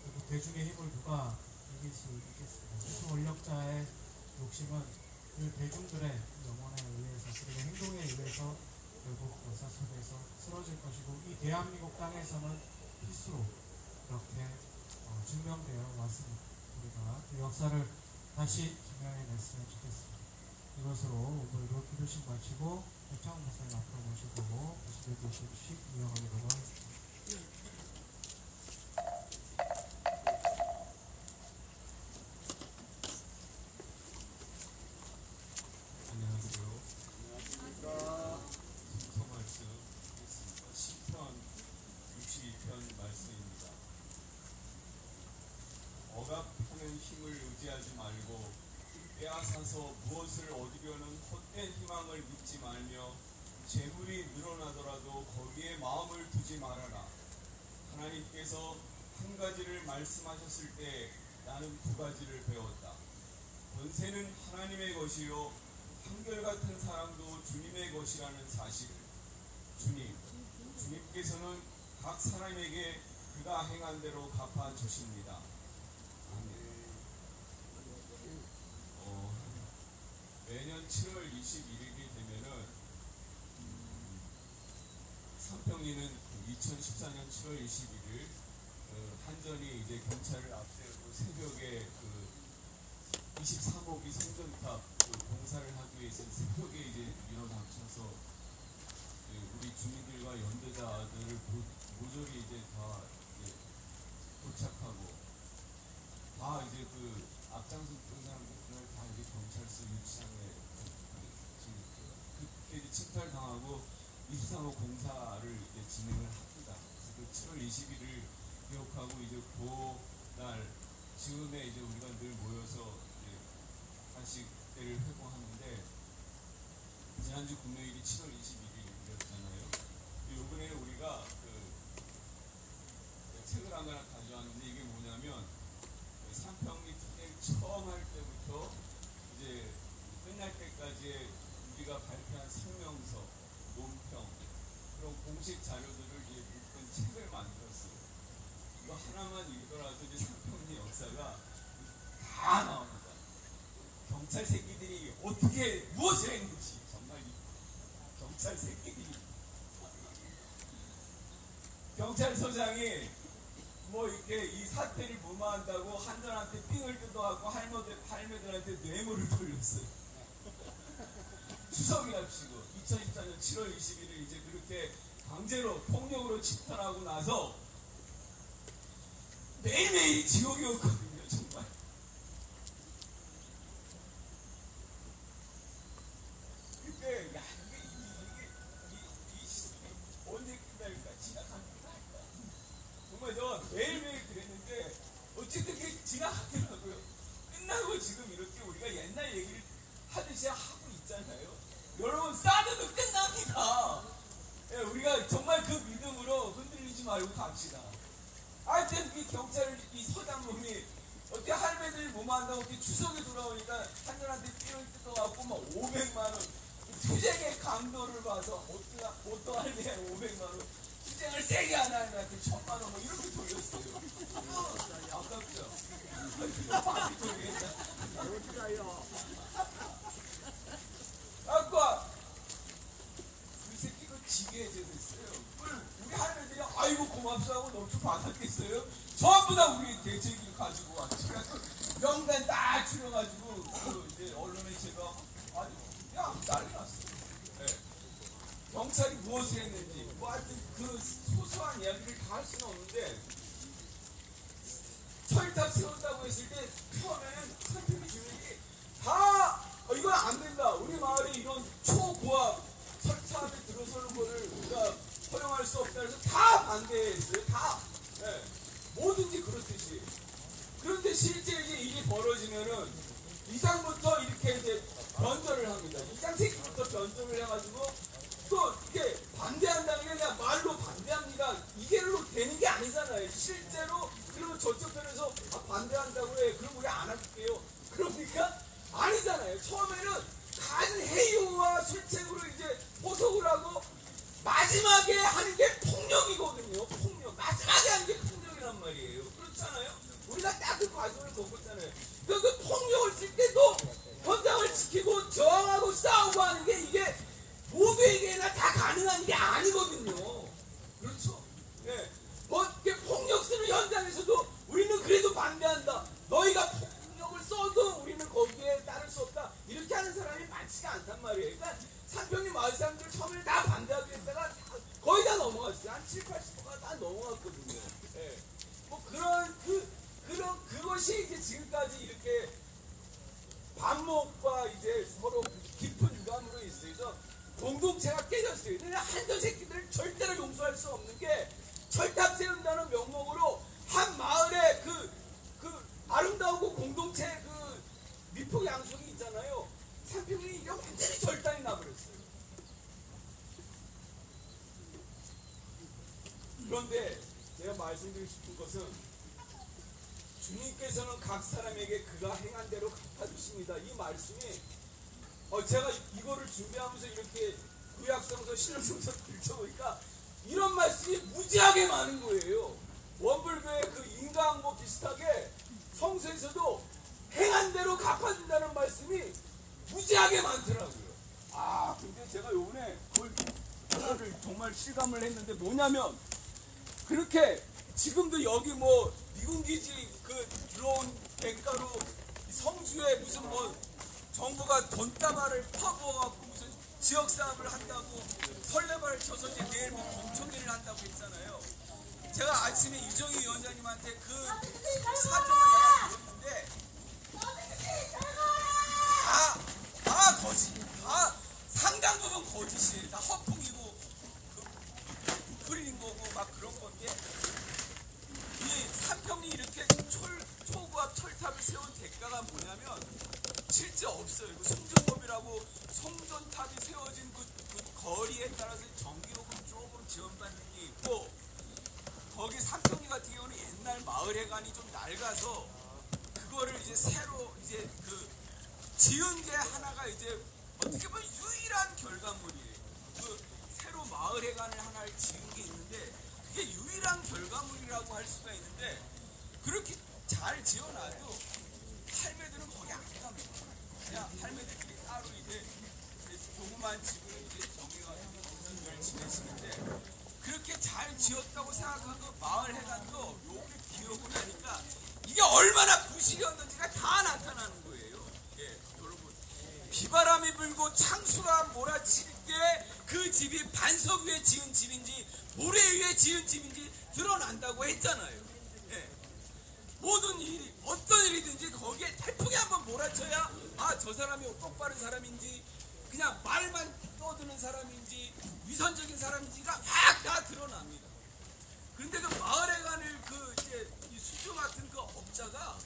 결국 대중의 힘을 누가 이길 수 있겠습니다. 그 권력자의 욕심은 그 대중들의 영혼에 의해서, 그리고 행동에 의해서 결국 역사 속에서 쓰러질 것이고, 이 대한민국 땅에서는 필수로 그렇게 증명되어 왔습니다. 우리가 그 역사를 다시 증명해냈으면 좋겠습니다. 이것으로 오늘도 기도식 마치고 백창 목사님 앞으로 모시고 기도 교식식 이어가도록 하겠습니다. 안녕하세요. 성서 말씀 읽겠습니다. 시편 62편 말씀입니다. 억압하는 힘을 의지하지 말고 빼앗아서 무엇을 얻으려는 헛된 희망을 믿지 말며 재물이 늘어나더라도 거기에 마음을 두지 말아라. 하나님께서 한 가지를 말씀하셨을 때 나는 두 가지를 배웠다. 권세는 하나님의 것이요 한결같은 사랑도 주님의 것이라는 사실을. 주님께서는 각 사람에게 그가 행한 대로 갚아 주십니다. 아멘. 매년 7월 21일이 되면은 삼평리는 2014년 7월 21일 한전이 이제 경찰을 앞세우고 새벽에 23호기 성전탑 공사를 하기 위해서 새벽에 이제 일어나셔서 우리 주민들과 연대자들을 모조리 이제 다 이제 도착하고 다 이제 그 앞장섰던 사람들 다 이제 경찰서 유치장에 지금 이렇게 이제 침탈당하고 23호 공사를 이제 진행을 합니다. 그래서 7월 20일을 기억하고 이제 그날 즈음에 이제 우리가 늘 모여서 이제 단식회를 회고하는데 지난주 금요일이 7월 21일이었잖아요. 요번에 우리가 책을 하나 가져왔는데 이게 뭐냐면 삼평리 투쟁 처음 할 때부터 이제 끝날 때까지의 우리가 발표한 성명서, 논평 그런 공식 자료들을 이제 묶은 책을 만들었어요. 이거 하나만 읽더라도 이제 삼평리 역사가 다 나옵니다. 경찰 새끼들이 어떻게 무엇을 했는지 정말 경찰 새끼들이 경찰서장이 뭐 이렇게 이 사태를 무마한다고 한전한테 삥을 뜯어갖고 할매들한테 뇌물을 돌렸어요. 추석이랍시고 2014년 7월 21일 이제 그렇게 강제로 폭력으로 집단하고 나서 매일매일이 지옥이었거든요. 정말. 그때 야 이게 언제 끝날까? 지나간다. 정말 저 매일매일 그랬는데 어쨌든 그게 지나가더라고요. 끝나고 지금 이렇게 우리가 옛날 얘기를 하듯이 하고 있잖아요. 여러분 사드도 끝납니다. 예, 우리가 정말 그 믿음으로 흔들리지 말고 갑시다. 하여튼 이 경찰 이 서장놈이 어떻게 할매들이 무마한다고 어떻게 추석에 돌아오니까 한전한테 삐를 뜯어갖고 막 500만 원 투쟁의 강도를 봐서 어떤 할매가 500만 원 투쟁을 세게 하는 할매한테 1000만 원 뭐 이렇게 돌렸어요. 아깝죠? 많이 돌리겠다. 아까 그 새끼가 지게 해제됐어요. 우리 할매들이 아이고 고맙다고 넘쳐 받았겠어요? 전부 다 우리 대책을 가지고 왔지. 명단 딱 추려가지고 그 이제 언론에 제가 아주 그냥 난리 났어요. 네. 경찰이 무엇을 했는지 뭐 하여튼 그 소소한 이야기를 다 할 수는 없는데 철탑 세운다고 했을 때 처음에는 삼평리 주민이 다 이건 안 된다. 우리 마을에 이런 초고압 철탑에 들어서는 거를 우리가 허용할 수 없다 해서 다 반대했어요. 다. 네. 뭐든지 그렇듯이. 그런데 실제 이제 일이 벌어지면은 이장부터 이렇게 이제 변절을 합니다. 이장 새끼부터 변절을 해가지고 또 이게 반대한다는 게 그냥 말로 반대합니다. 이게로 되는 게 아니잖아요. 실제로 그러면 저쪽 편에서 반대한다고 해. 그럼 우리 안 할게요. 그러니까 아니잖아요. 처음에는 간 해유와 술책으로 이제 포석을 하고 마지막에 하는 게 폭력이거든요. 폭력. 마지막에 하는 게 폭력이란 말이에요. 그렇잖아요. 우리가 딱 그 과정을 겪었잖아요. 그 폭력을 쓸 때도 현장을 지키고 저항하고 싸우고 하는 게 이게 모두에게나 다 가능한 게 아니거든요. 그렇죠? 네. 뭐 이렇게 폭력 쓰는 현장에서도 우리는 그래도 반대한다. 너희가 폭력을 써도 우리는 거기에 따를 수 없다. 이렇게 하는 사람이 많지가 않단 말이에요. 그러니까 삼평리 마을 사람들 처음에 다 반대하게 했다가 거의 다 넘어갔어요. 한 70, 80%가 다 넘어갔거든요. 네. 뭐 그것이 이제 지금까지 이렇게 반목과 이제 서로 깊은 유감으로 있어서 공동체가 깨졌어요. 근데 한전 새끼들을 절대로 용서할 수 없는 게 철탑 세운다는 명목으로 한 마을에 그 아름다우고 공동체 그 미폭 양속이 있잖아요. 삼평리 이게 완전히 절단이 나버렸어요. 그런데 제가 말씀드리고 싶은 것은 주님께서는 각 사람에게 그가 행한 대로 갚아주십니다. 이 말씀이 제가 이거를 준비하면서 이렇게 구약성서 신약성서 들춰보니까 이런 말씀이 무지하게 많은 거예요. 원불교의 그 인과항보 비슷하게 성서에서도 행한 대로 갚아준다는 말씀이 무지하게 많더라고요. 근데 제가 요번에 그거를 정말 실감을 했는데 뭐냐면 그렇게 지금도 여기 뭐 미군기지 그 들어온 대가로 성주에 무슨 뭐 정부가 돈다발을 파부어갖고 무슨 지역 사업을 한다고 설레발을 쳐서 이제 내일 뭐 공청회를 한다고 했잖아요. 제가 아침에 이정희 위원장님한테 그 사정을 내가 들었는데 다 상당 부분 거짓. 결과가 뭐냐면 실제 없어요. 그 송전법이라고 송전탑이 세워진 그 거리에 따라서 전기요금 조금 지원받는 게 있고, 거기 삼평리 같은 경우는 옛날 마을회관이 좀 낡아서 그거를 이제 새로 이제 그 지은 게 하나가 이제 어떻게 보면 유일한 결과물이에요. 그 새로 마을회관을 하나를 지은 게 있는데 그게 유일한 결과물이라고 할 수가 있는데, 그렇게 잘 지어놔도 할매들은 거기 안 갑니다. 그냥 할매들끼리 따로 이제 조그만 집을 이제 정해가지고 늘 지내시는데, 그렇게 잘 지었다고 생각한 그 마을회관도 요게 비오고 나니까 이게 얼마나 부실이었는지가 다 나타나는 거예요. 예, 여러분. 비바람이 불고 창수가 몰아칠 때 그 집이 반석 위에 지은 집인지 모래 위에 지은 집인지 드러난다고 했잖아요. 예. 모든 일이 어떤 일이든지 거기에 태풍이 한번 몰아쳐야 저 사람이 똑바른 사람인지 그냥 말만 떠드는 사람인지 위선적인 사람인지가 막 다 드러납니다. 그런데 그 마을회관을 그 이제 이 수조 같은 그 업자가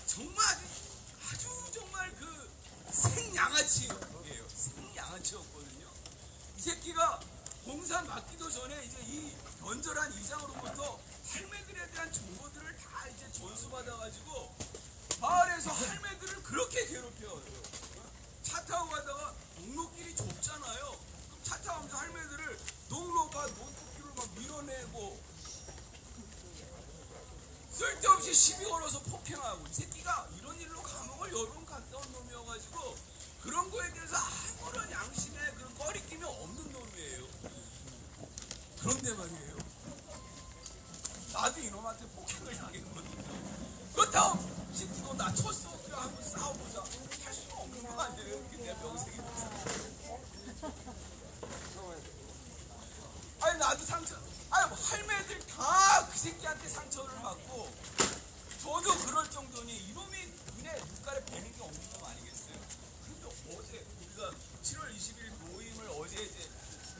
정말 아주 정말 그 생양아치예요. 생양아치였거든요. 이 새끼가 공사 맡기도 전에 이제 이 연절한 이장으로부터 할매들에 대한 정보들을 다 이제 전수받아가지고 마을에서 할매들을 그렇게 괴롭혀요. 차 타고 가다가 농로길이 좁잖아요. 그럼 차 타고 가면서 할매들을 농로가 논둑길을 막 밀어내고 쓸데없이 시비 걸어서 폭행하고, 이 새끼가 이런 일로 감옥을 여러 번 갔다 온 놈이어가지고 그런 거에 대해서 아무런 양심에 그런 꺼리낌이 없는 놈이에요. 그런데 말이에요, 나도 이놈한테 폭행을 당했거든요. 그렇다고 이 새끼 너 나 쳤어, 그래 한번 싸워보자, 할 수가 없는 거 아니에요. 이게 내 명색이 아니 나도 상처, 아니 뭐 할매들 다 그 새끼한테 상처를 받고, 저도 그럴 정도니 이놈이 눈에 눈가에 뵈는 게 없는 놈 아니겠어요. 근데 어제 우리가 7월 20일 모임을 어제 이제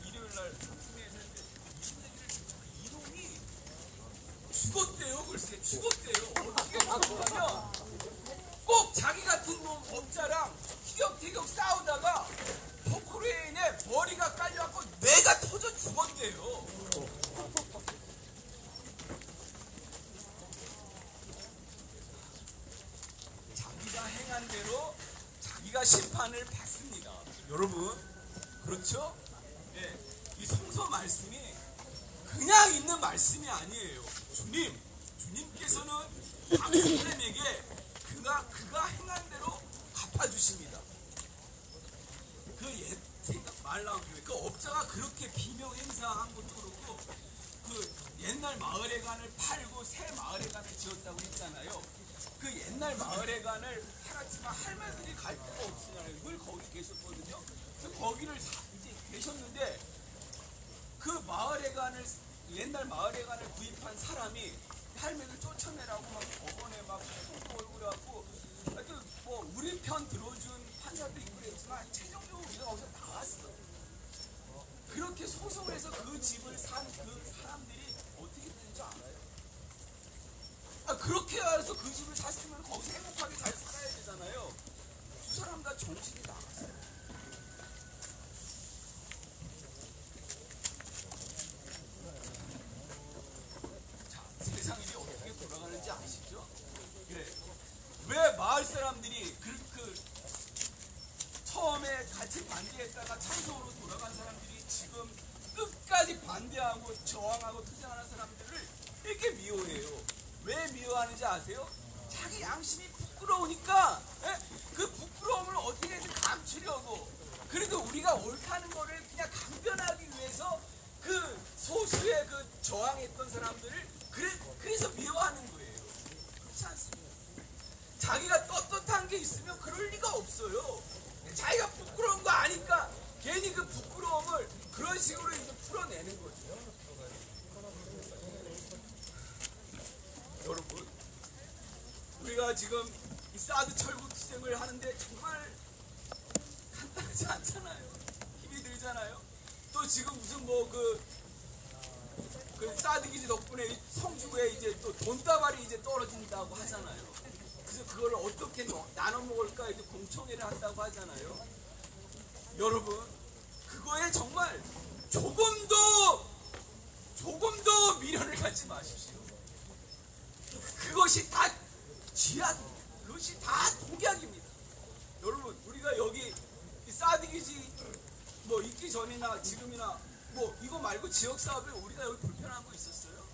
일요일날 했는데 무슨 얘기를 듣죠? 이놈이 죽었대요. 글쎄 죽었대요. 어떻게 죽었냐면 꼭 자기 같은 놈 업자랑 티격태격 싸우다가 포크레인에 머리가 깔려갖고 뇌가 터져 죽었대요. 자기가 행한 대로 자기가 심판을 받습니다. 여러분, 그렇죠? 예, 이 성서 말씀이 그냥 있는 말씀이 아니에요. 주님께서는 각 사람에게 그가 행한 대로 갚아주십니다. 그 옛 생각 말 나온 김에 그 업자가 그렇게 비명 행사한 것도 그렇고, 그 옛날 마을회관을 팔고 새 마을회관을 지었다고 했잖아요. 그 옛날 마을회관을 팔았지만 할머니들이 갈 데가 없으잖아요. 늘 거기 계셨거든요. 그래서 거기를 이제 계셨는데, 그 마을회관을 옛날 마을회관을 구입한 사람이 할매를 쫓아내라고 막 법원에 막 걸고 그래갖고, 하여튼 뭐 우리 편 들어준 판사도 있고 그랬지만 최종적으로 우리가 거기서 나왔어. 그렇게 소송을 해서 그 집을 산 그 사람들이 어떻게 되는지 알아요? 그렇게 해서 그 집을 샀으면 거기서 행복하게 잘 살아야 되잖아요. 두 사람 다 정신이 나갔어요. 자, 세상이 어떻게 돌아가는지 아시죠? 그래. 왜 마을 사람들이 처음에 같이 반대했다가 찬성으로 돌아간 사람들이 지금 끝까지 반대하고 저항하고 투쟁하는 사람들을 이렇게 미워해요? 왜 미워하는지 아세요? 자기 양심이 부끄러우니까. 그 부끄러움을 어떻게든 감추려고, 그래도 우리가 옳다는 거를 그냥 강변하기 위해서 그 소수의 그 저항했던 사람들을 그래서 미워하는 거예요. 그렇지 않습니까? 자기가 떳떳한 게 있으면 그럴 리가 없어요. 자기가 부끄러운 거 아니까 괜히 그 부끄러움을 그런 식으로 이제 풀어내는 거죠. 여러분, 우리가 지금 이 사드 철국 투쟁을 하는데 정말 간단하지 않잖아요. 힘이 들잖아요. 또 지금 무슨 뭐 그 사드 기지 덕분에 성주에 이제 또 돈다발이 이제 떨어진다고 하잖아요. 그래서 그걸 어떻게 나눠 먹을까 이제 공청회를 한다고 하잖아요. 여러분 그거에 정말 조금도 미련을 갖지 마십시오. 그것이 다 쥐약, 그것이 다 독약입니다. 여러분 우리가 여기 사드기지 뭐 있기 전이나 지금이나 뭐 이거 말고 지역 사업에 우리가 여기 불편한 거 있었어요?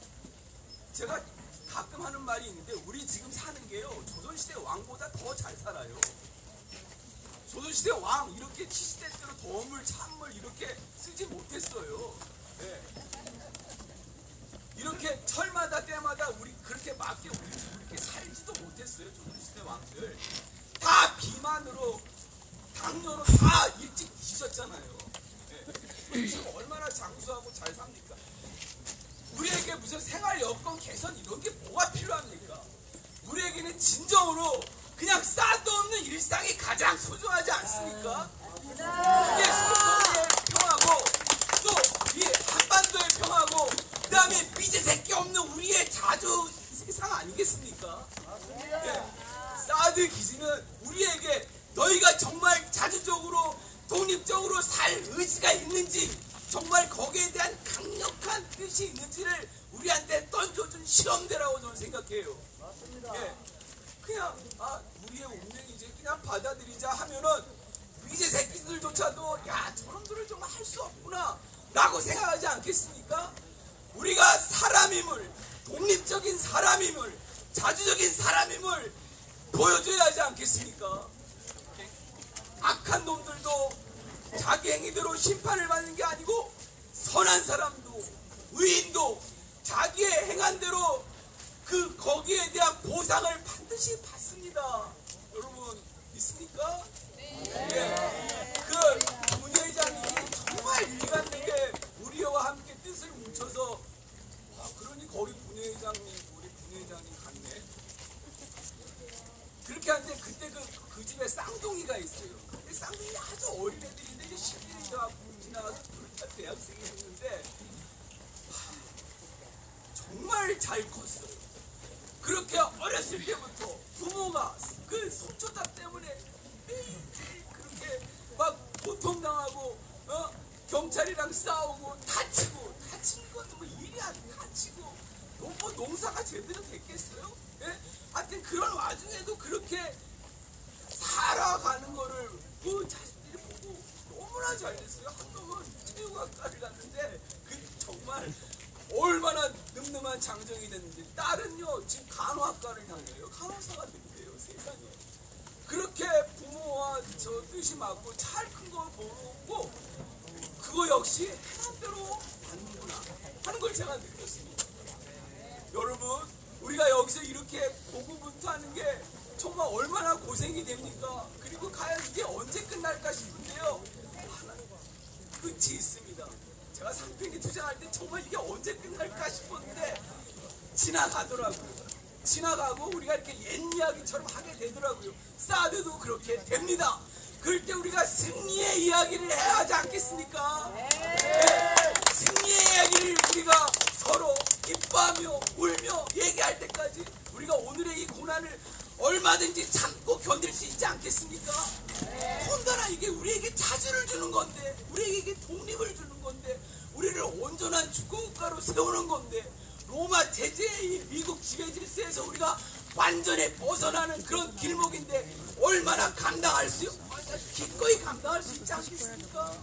제가 가끔 하는 말이 있는데 우리 지금 사는 게요 조선시대 왕보다 더 잘 살아요. 조선시대 왕 이렇게 70대 때로 덤을 찬물 이렇게 쓰지 못했어요. 네. 이렇게 철마다 때마다 우리 그렇게 맞게 우리 이렇게 살지도 못했어요. 조선시대 왕들 다 비만으로 당뇨로 다 일찍 뒤졌잖아요. 네. 지금 얼마나 장수하고 잘 삽니까? 우리에게 무슨 생활 여건 개선 이런 게 뭐가 필요합니까? 우리에게는 진정으로 그냥 쌀도 없는 일상이 가장 소중하지 않습니까? 그게 소설의 평화고 또 이 한반도의 평화고 그 다음에 삐제 새끼 없는 우리의 자주 세상 아니겠습니까? 예. 사드 기지는 우리에게 너희가 정말 자주적으로 독립적으로 살 의지가 있는지 정말 거기에 대한 강력한 뜻이 있는지를 우리한테 던져준 실험대라고 저는 생각해요. 예. 그냥 우리의 운명이 이제 그냥 받아들이자 하면은 이제 새끼들조차도 야 저놈들을 정말 할 수 없구나 라고 생각하지 않겠습니까? 우리가 사람임을 독립적인 사람임을 자주적인 사람임을 보여줘야 하지 않겠습니까? 악한 놈들도 자기 행위대로 심판을 받는 게 아니고 선한 사람도 의인도 자기의 행한 대로 거기에 대한 보상을 반드시 받습니다. 여러분 믿습니까? 네. 그 문회장이 정말 일관되게 우리와 함께 뜻을 뭉쳐서 그러니 거기 우리 분회장님 갔네. 그렇게 하는데 그때 그 집에 쌍둥이가 있어요. 근데 쌍둥이 아주 어린 애들인데 이제 11이 지나가서 대학생이 했는데 정말 잘 컸어요. 그렇게 어렸을 때부터 부모가 그 손초답 때문에 그렇게 막 고통당하고 경찰이랑 싸우고 다친 것도 뭐 일이 안 다치고 뭐 농사가 제대로 됐겠어요? 예? 하여튼 그런 와중에도 그렇게 살아가는 거를 그 자식들이 보고 너무나 잘 됐어요. 한 놈은 체육학과를 갔는데 그 정말 얼마나 늠름한 장정이 됐는지 딸은요 지금 간호학과를 다녀요. 간호사가 된대요. 세상에. 그렇게 부모와 저 뜻이 맞고 잘 큰 걸 보고 그거 역시 해난 대로 받는구나 하는 걸 제가 느꼈습니다. 여러분 우리가 여기서 이렇게 고군분투하는 게 정말 얼마나 고생이 됩니까? 그리고 과연 이게 언제 끝날까 싶은데요. 끝이 있습니다. 제가 상평에 투쟁할 때 정말 이게 언제 끝날까 싶었는데 지나가더라고요. 지나가고 우리가 이렇게 옛 이야기처럼 하게 되더라고요. 사드도 그렇게 됩니다. 그럴 때 우리가 승리의 이야기를 해야 하지 않겠습니까? 네. 승리의 이야기를 우리가 서로 기뻐하며 울며 얘기할 때까지 우리가 오늘의 이 고난을 얼마든지 참고 견딜 수 있지 않겠습니까? 혼자나 이게 우리에게 자주를 주는 건데 우리에게 독립을 주는 건데 우리를 온전한 주권국가로 세우는 건데 로마 제재의 미국 지배 질서에서 우리가 완전히 벗어나는 그런 길목인데 얼마나 감당할 수 기꺼이 감당할 수 있지 않겠습니까?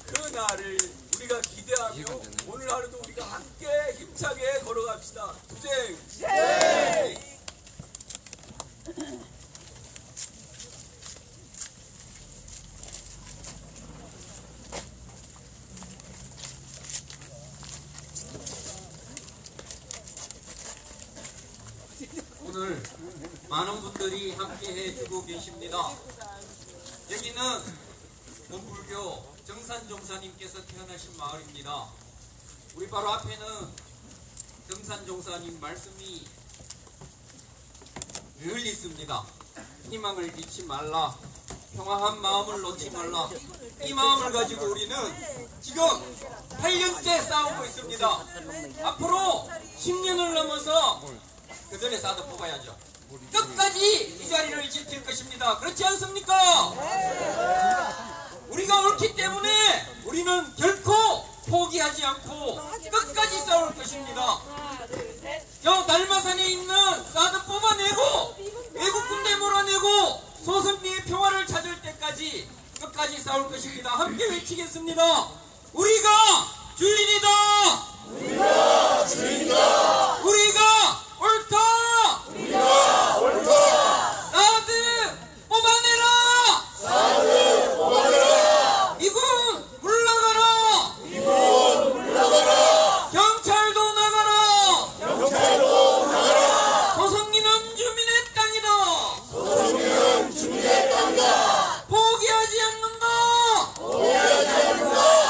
그 날을 우리가 기대하며 오늘 하루도 우리가 함께 힘차게 걸어갑시다. 투쟁! 네. 오늘 많은 분들이 함께 해주고 계십니다. 여기는 본불교 정산종사님께서 태어나신 마을입니다. 우리 바로 앞에는 정산종사님 말씀이 늘 있습니다. 희망을 잃지 말라, 평화한 마음을 놓지 말라. 이 마음을 가지고 우리는 지금 8년째 싸우고 있습니다. 앞으로 10년을 넘어서 그 전에 사드 뽑아야죠. 끝까지 이 자리를 지킬 것입니다. 그렇지 않습니까? 우리가 옳기 때문에 우리는 결코 포기하지 않고 끝까지 싸울 것입니다. 저 달마산에 있는 사드 뽑아내고 외국 군대 몰아내고 소선비의 평화를 찾을 때까지 끝까지 싸울 것입니다. 함께 외치겠습니다. 우리가 주인이다. 우리가 주인이다. 우리가 옳다. 우리가 옳다. 사드 뽑아내라. 사드 뽑아내라. 미군 물러가라. 미군 물러가라. 경찰도 나가라. 경찰도 나가라. 소성리는 주민의 땅이다. 소성리는 주민의 땅이다. 포기하지 않는다. 포기하지 않는다.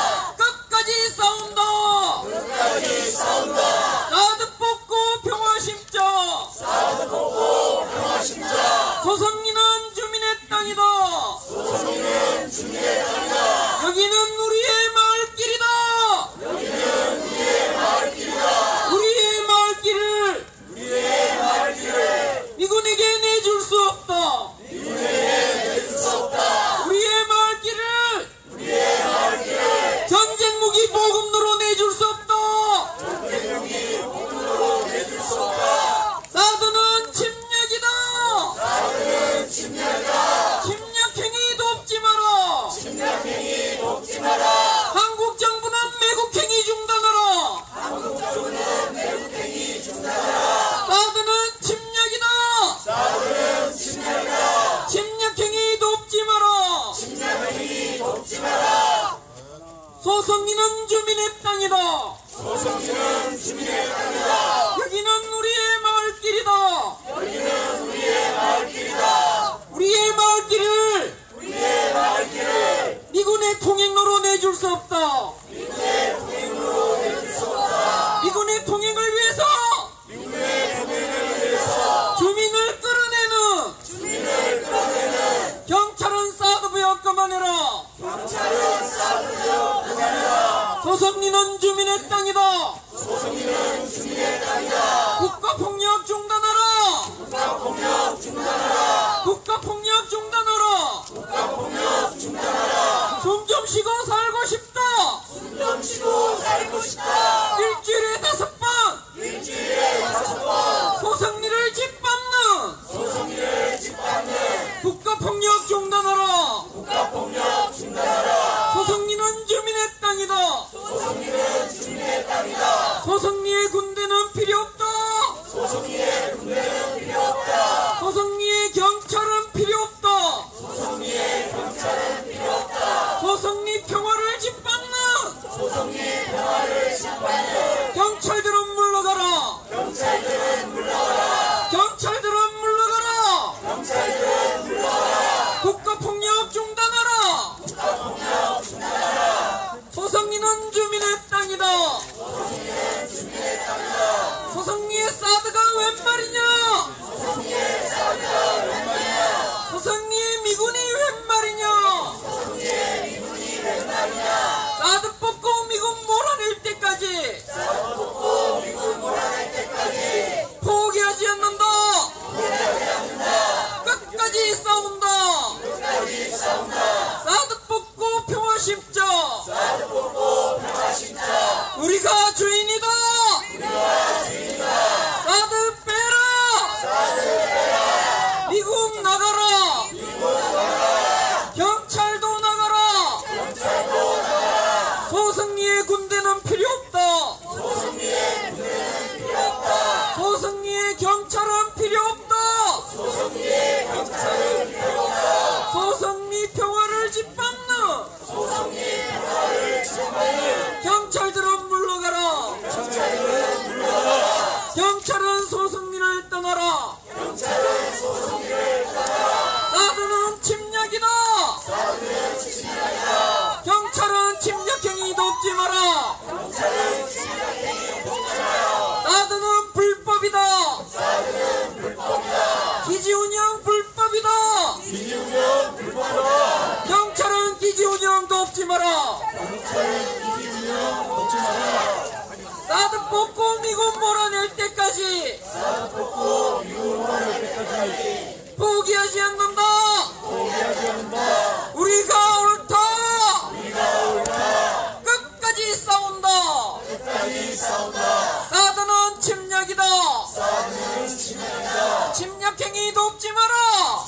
침략행위 돕지 마라.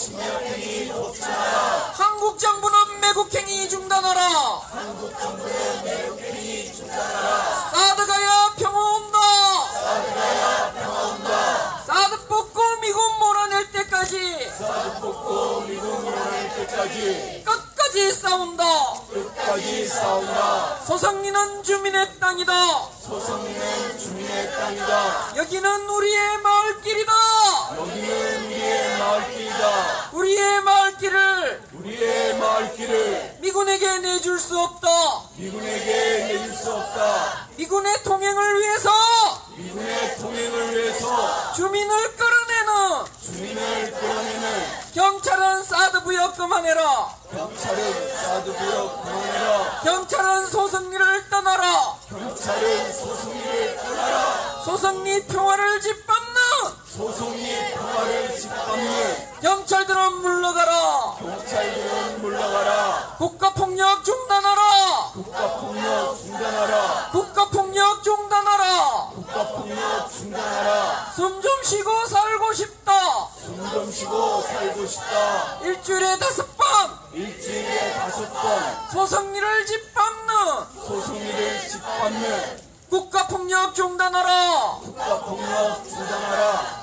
한국 정부는 매국행위 중단하라. 사드가야 평화 온다. 사드 뽑고 미군 몰아낼 때까지 끝까지 싸운다. 소성리는 주민의 땅이다. 여기는 우리의 마을길이다. 우리의 마을길을 미군에게 내줄 수 없다. 미군의 통행을 위해서 주민을 끌어내는 경찰은 사드 부역 그만해라. 경찰은 소성리를 떠나라. 소성리 평화를 짓밟는 경찰들은 물러가라. 국가폭력 중단하라. 국가폭력 중단하라. 숨 좀 쉬고 살고 싶다. 일주일에 5번 소성리를 짓밟는 국가폭력 중단하라.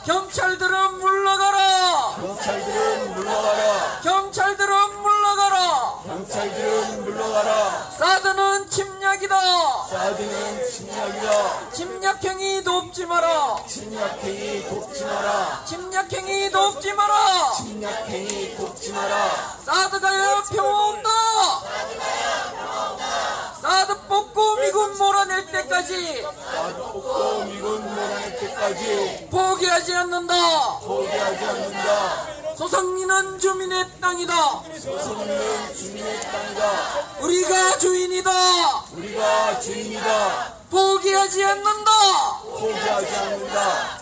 경찰들은 물러가라. 경찰들은 물러가라. 사드는 침략이다. 침략행위 돕지 마라. 침략행위 돕지 마라. 사드가야 평화 온다. 사드 뽑고 미군 몰아낼 때까지 포기하지 않는다. 소성리는 주민의 땅이다. 우리가 주인이다. 포기하지 않는다.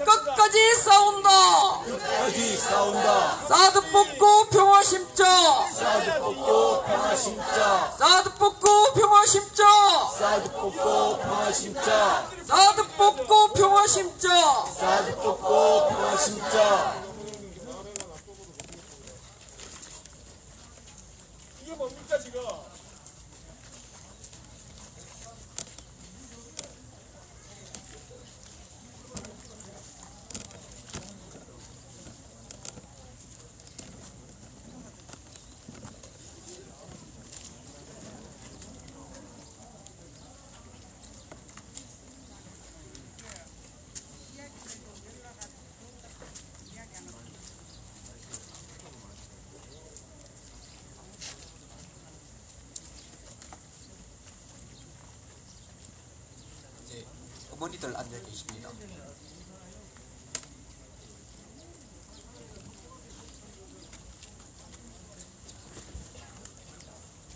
끝까지 싸운다. 사드 뽑고 평화 심자. 사드 뽑고 평화 심자. 이게 뭡니까 지금? 어머니들 앉아 계십니다.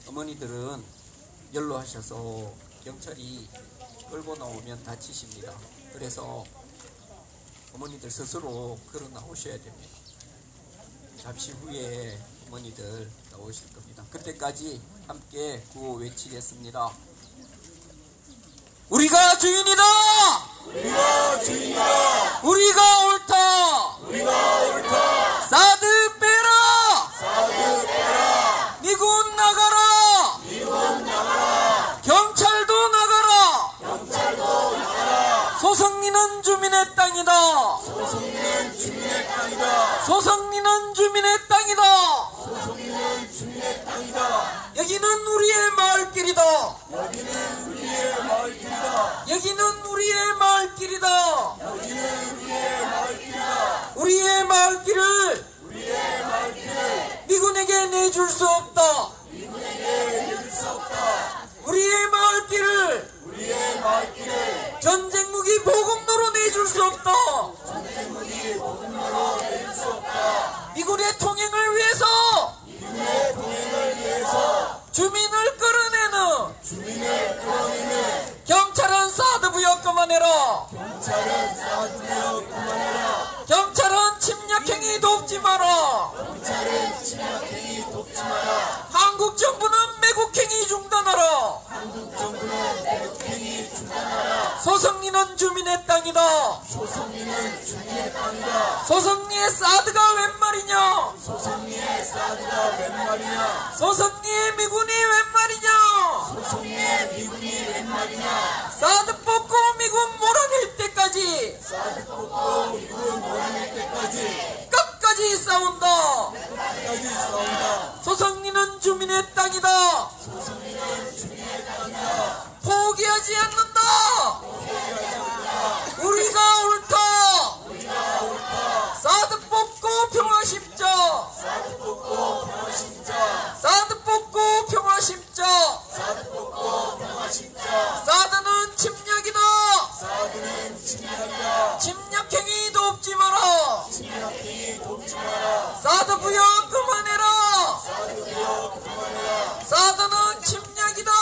어머니들은 연로하셔서 경찰이 끌고 나오면 다치십니다. 그래서 어머니들 스스로 걸어 나오셔야 됩니다. 잠시 후에 어머니들 나오실 겁니다. 그때까지 함께 구호 외치겠습니다. 우리가 주인이다. 우리가 옳다. 사드 빼라. 미군 나가라. 경찰도 나가라. 소성리는 주민의 땅이다. 소성리는 주민의 땅이다. 여기는 우리의 마을길이다. 여기는 우리의 마을길이다. 우리의 마을길을 미군에게 내줄 수 없다. 우리의 마을길을 전쟁 무기 보급로로 내줄 수 없다. 미군의 통행을 위해서 주민을 끌어내는 경찰은 사드 부역 그만해라. 경찰은 침략행위 돕지 마라. 한국 정부는 매국행위 중단하라. 소성리는 주민의 땅이다. 소성리는 주민의 땅이다. 소성리의 사드가 웬 말이냐? 소성리의 사드가 웬 말이냐? 소성리의 미군이 웬 말이냐? 소성리의 미군이 웬 말이냐? 사드 뽑고 미군 몰아낼 때까지 사드 뽑고 미군 몰아낼 때까지 끝까지 싸운다. 끝까지 싸운다. 소성리는 주민의 땅이다. 소성리는 주민의 땅이다. 포기하지 않는다. 우리가 옳다. 사드 뽑고 평화 심자. 사드 뽑고 평화 심자. 사드 뽑고 평화 심자. 사드 뽑고 평화 심자. 사드는 침략이다. 사드는 침략이다. 침략행위 돕지 마라. 침략행위 돕지 마라. 사드 부여 그만해라. 사드 부여 그만해라. 사드는 침략이다.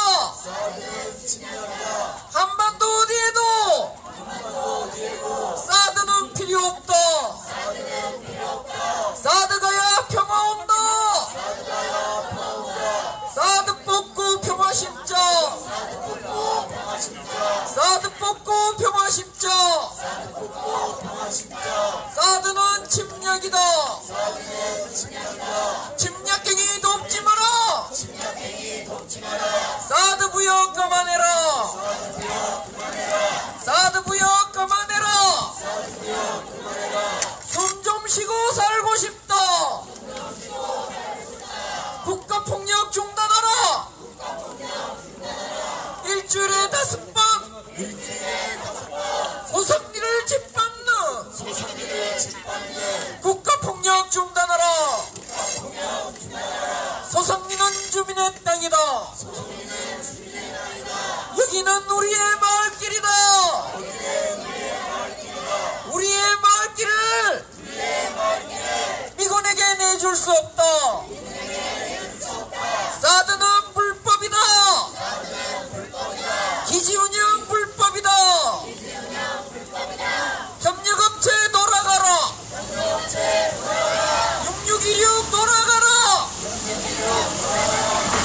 사드는 침략이다. 한반도 어디에도 한반도 어디에도 사드는 필요 없다. 사드는 필요 없다. 사드 가야 평화 온다. 사드 가야 평화 온다. 사드 뽑고 평화 심자. 사드 뽑고 평화 심자. 사드 뽑고 평화 심자. 사드 뽑고 평화 심자. 사드는 침략이다. 사드는 침략이다. 침략행위 돕지 마라. 침략행위 돕지 마라. 사드 부여 그만해라. 사드 부여 그만해라. 사드 부여 그만해라. 사드 부여 그만해라. 숨 좀 쉬고 살고 싶다. 국가폭력 중단하라. 일주일에 5번 일주일에 5번 소성리를 짓밟는 소성리를 짓밟는 국가폭력 중단하라. 폭력 중단하라. 소성리는 주민의 땅이다. 소성리는 주민의 땅이다. 여기는 우리의 마을길이다. 여기는 우리의 마을길이다. 우리의 마을길을 우리의 마을길을 미군에게 내줄 수 없다. 사드는 불법이다. 기지운영 불법이다. 협력업체 돌아가라. 6616 돌아가라.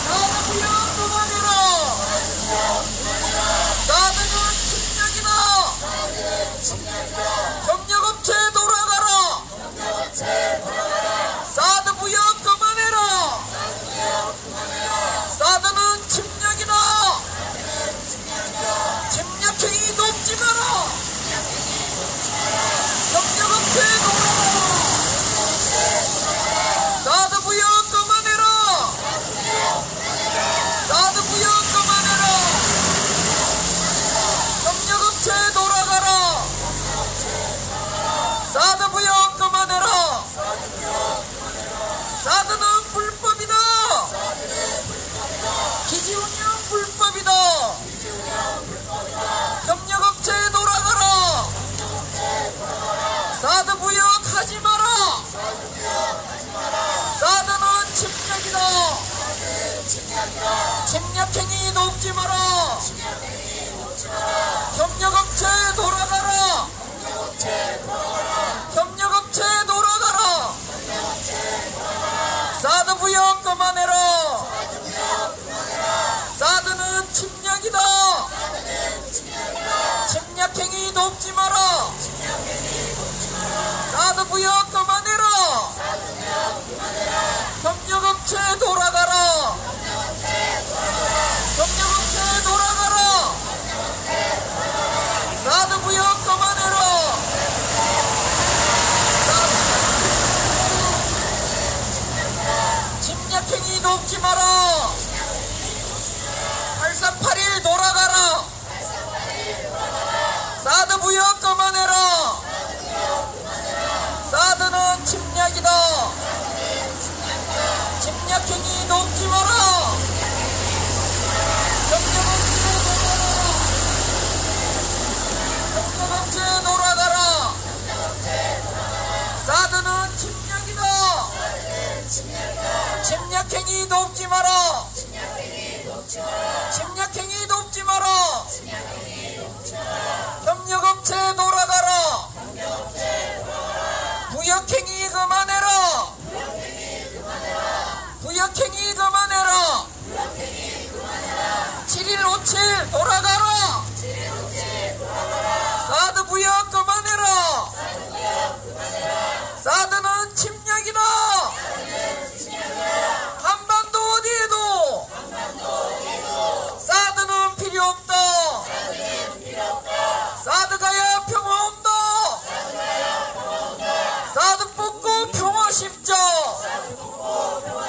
사드 부여 그만해라. 사드는 침략이다. 협력업체 돌아가라. 사드 부여 그만해라. 사드는 침략이다. 침략행위 돕지 마라. 협력업체 돌아가라. 사드 부여 그만해라. 사드 부여 그만해라. 협력업체 돌아가라. 사드 부여 그만해라. 사드는 불법이다. 기지운영 불법이다. 협력업체 돌아가라. 사드 부역하지 마라. 사드는 침략이다. 침략행위 돕지 마라. 협력업체 돌아가라. 협력업체 돌아가라. 사드 부역 그만해라. 사드는 침략이다. 침략행위 돕지 마라. 사드 부역 그만해라. 협력업체 돌아가라. 협력업체 돌아가라. 사드 부역 그만해라. 침략행위 돕지 마라. 8381 돌아가라. 사드 부역 그만해라. 사드는 침략이다. 침략행위 돕지 마라. 협력업체 돌아가라. 사드는 침략이다. 침략행위 돕지 마라. 침략행위 돕지 마라. 협력업체 돌아가라. 부역행위 그만해라. 부역행위 그만해라. 7157 돌아가라.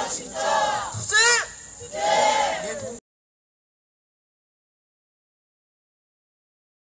진짜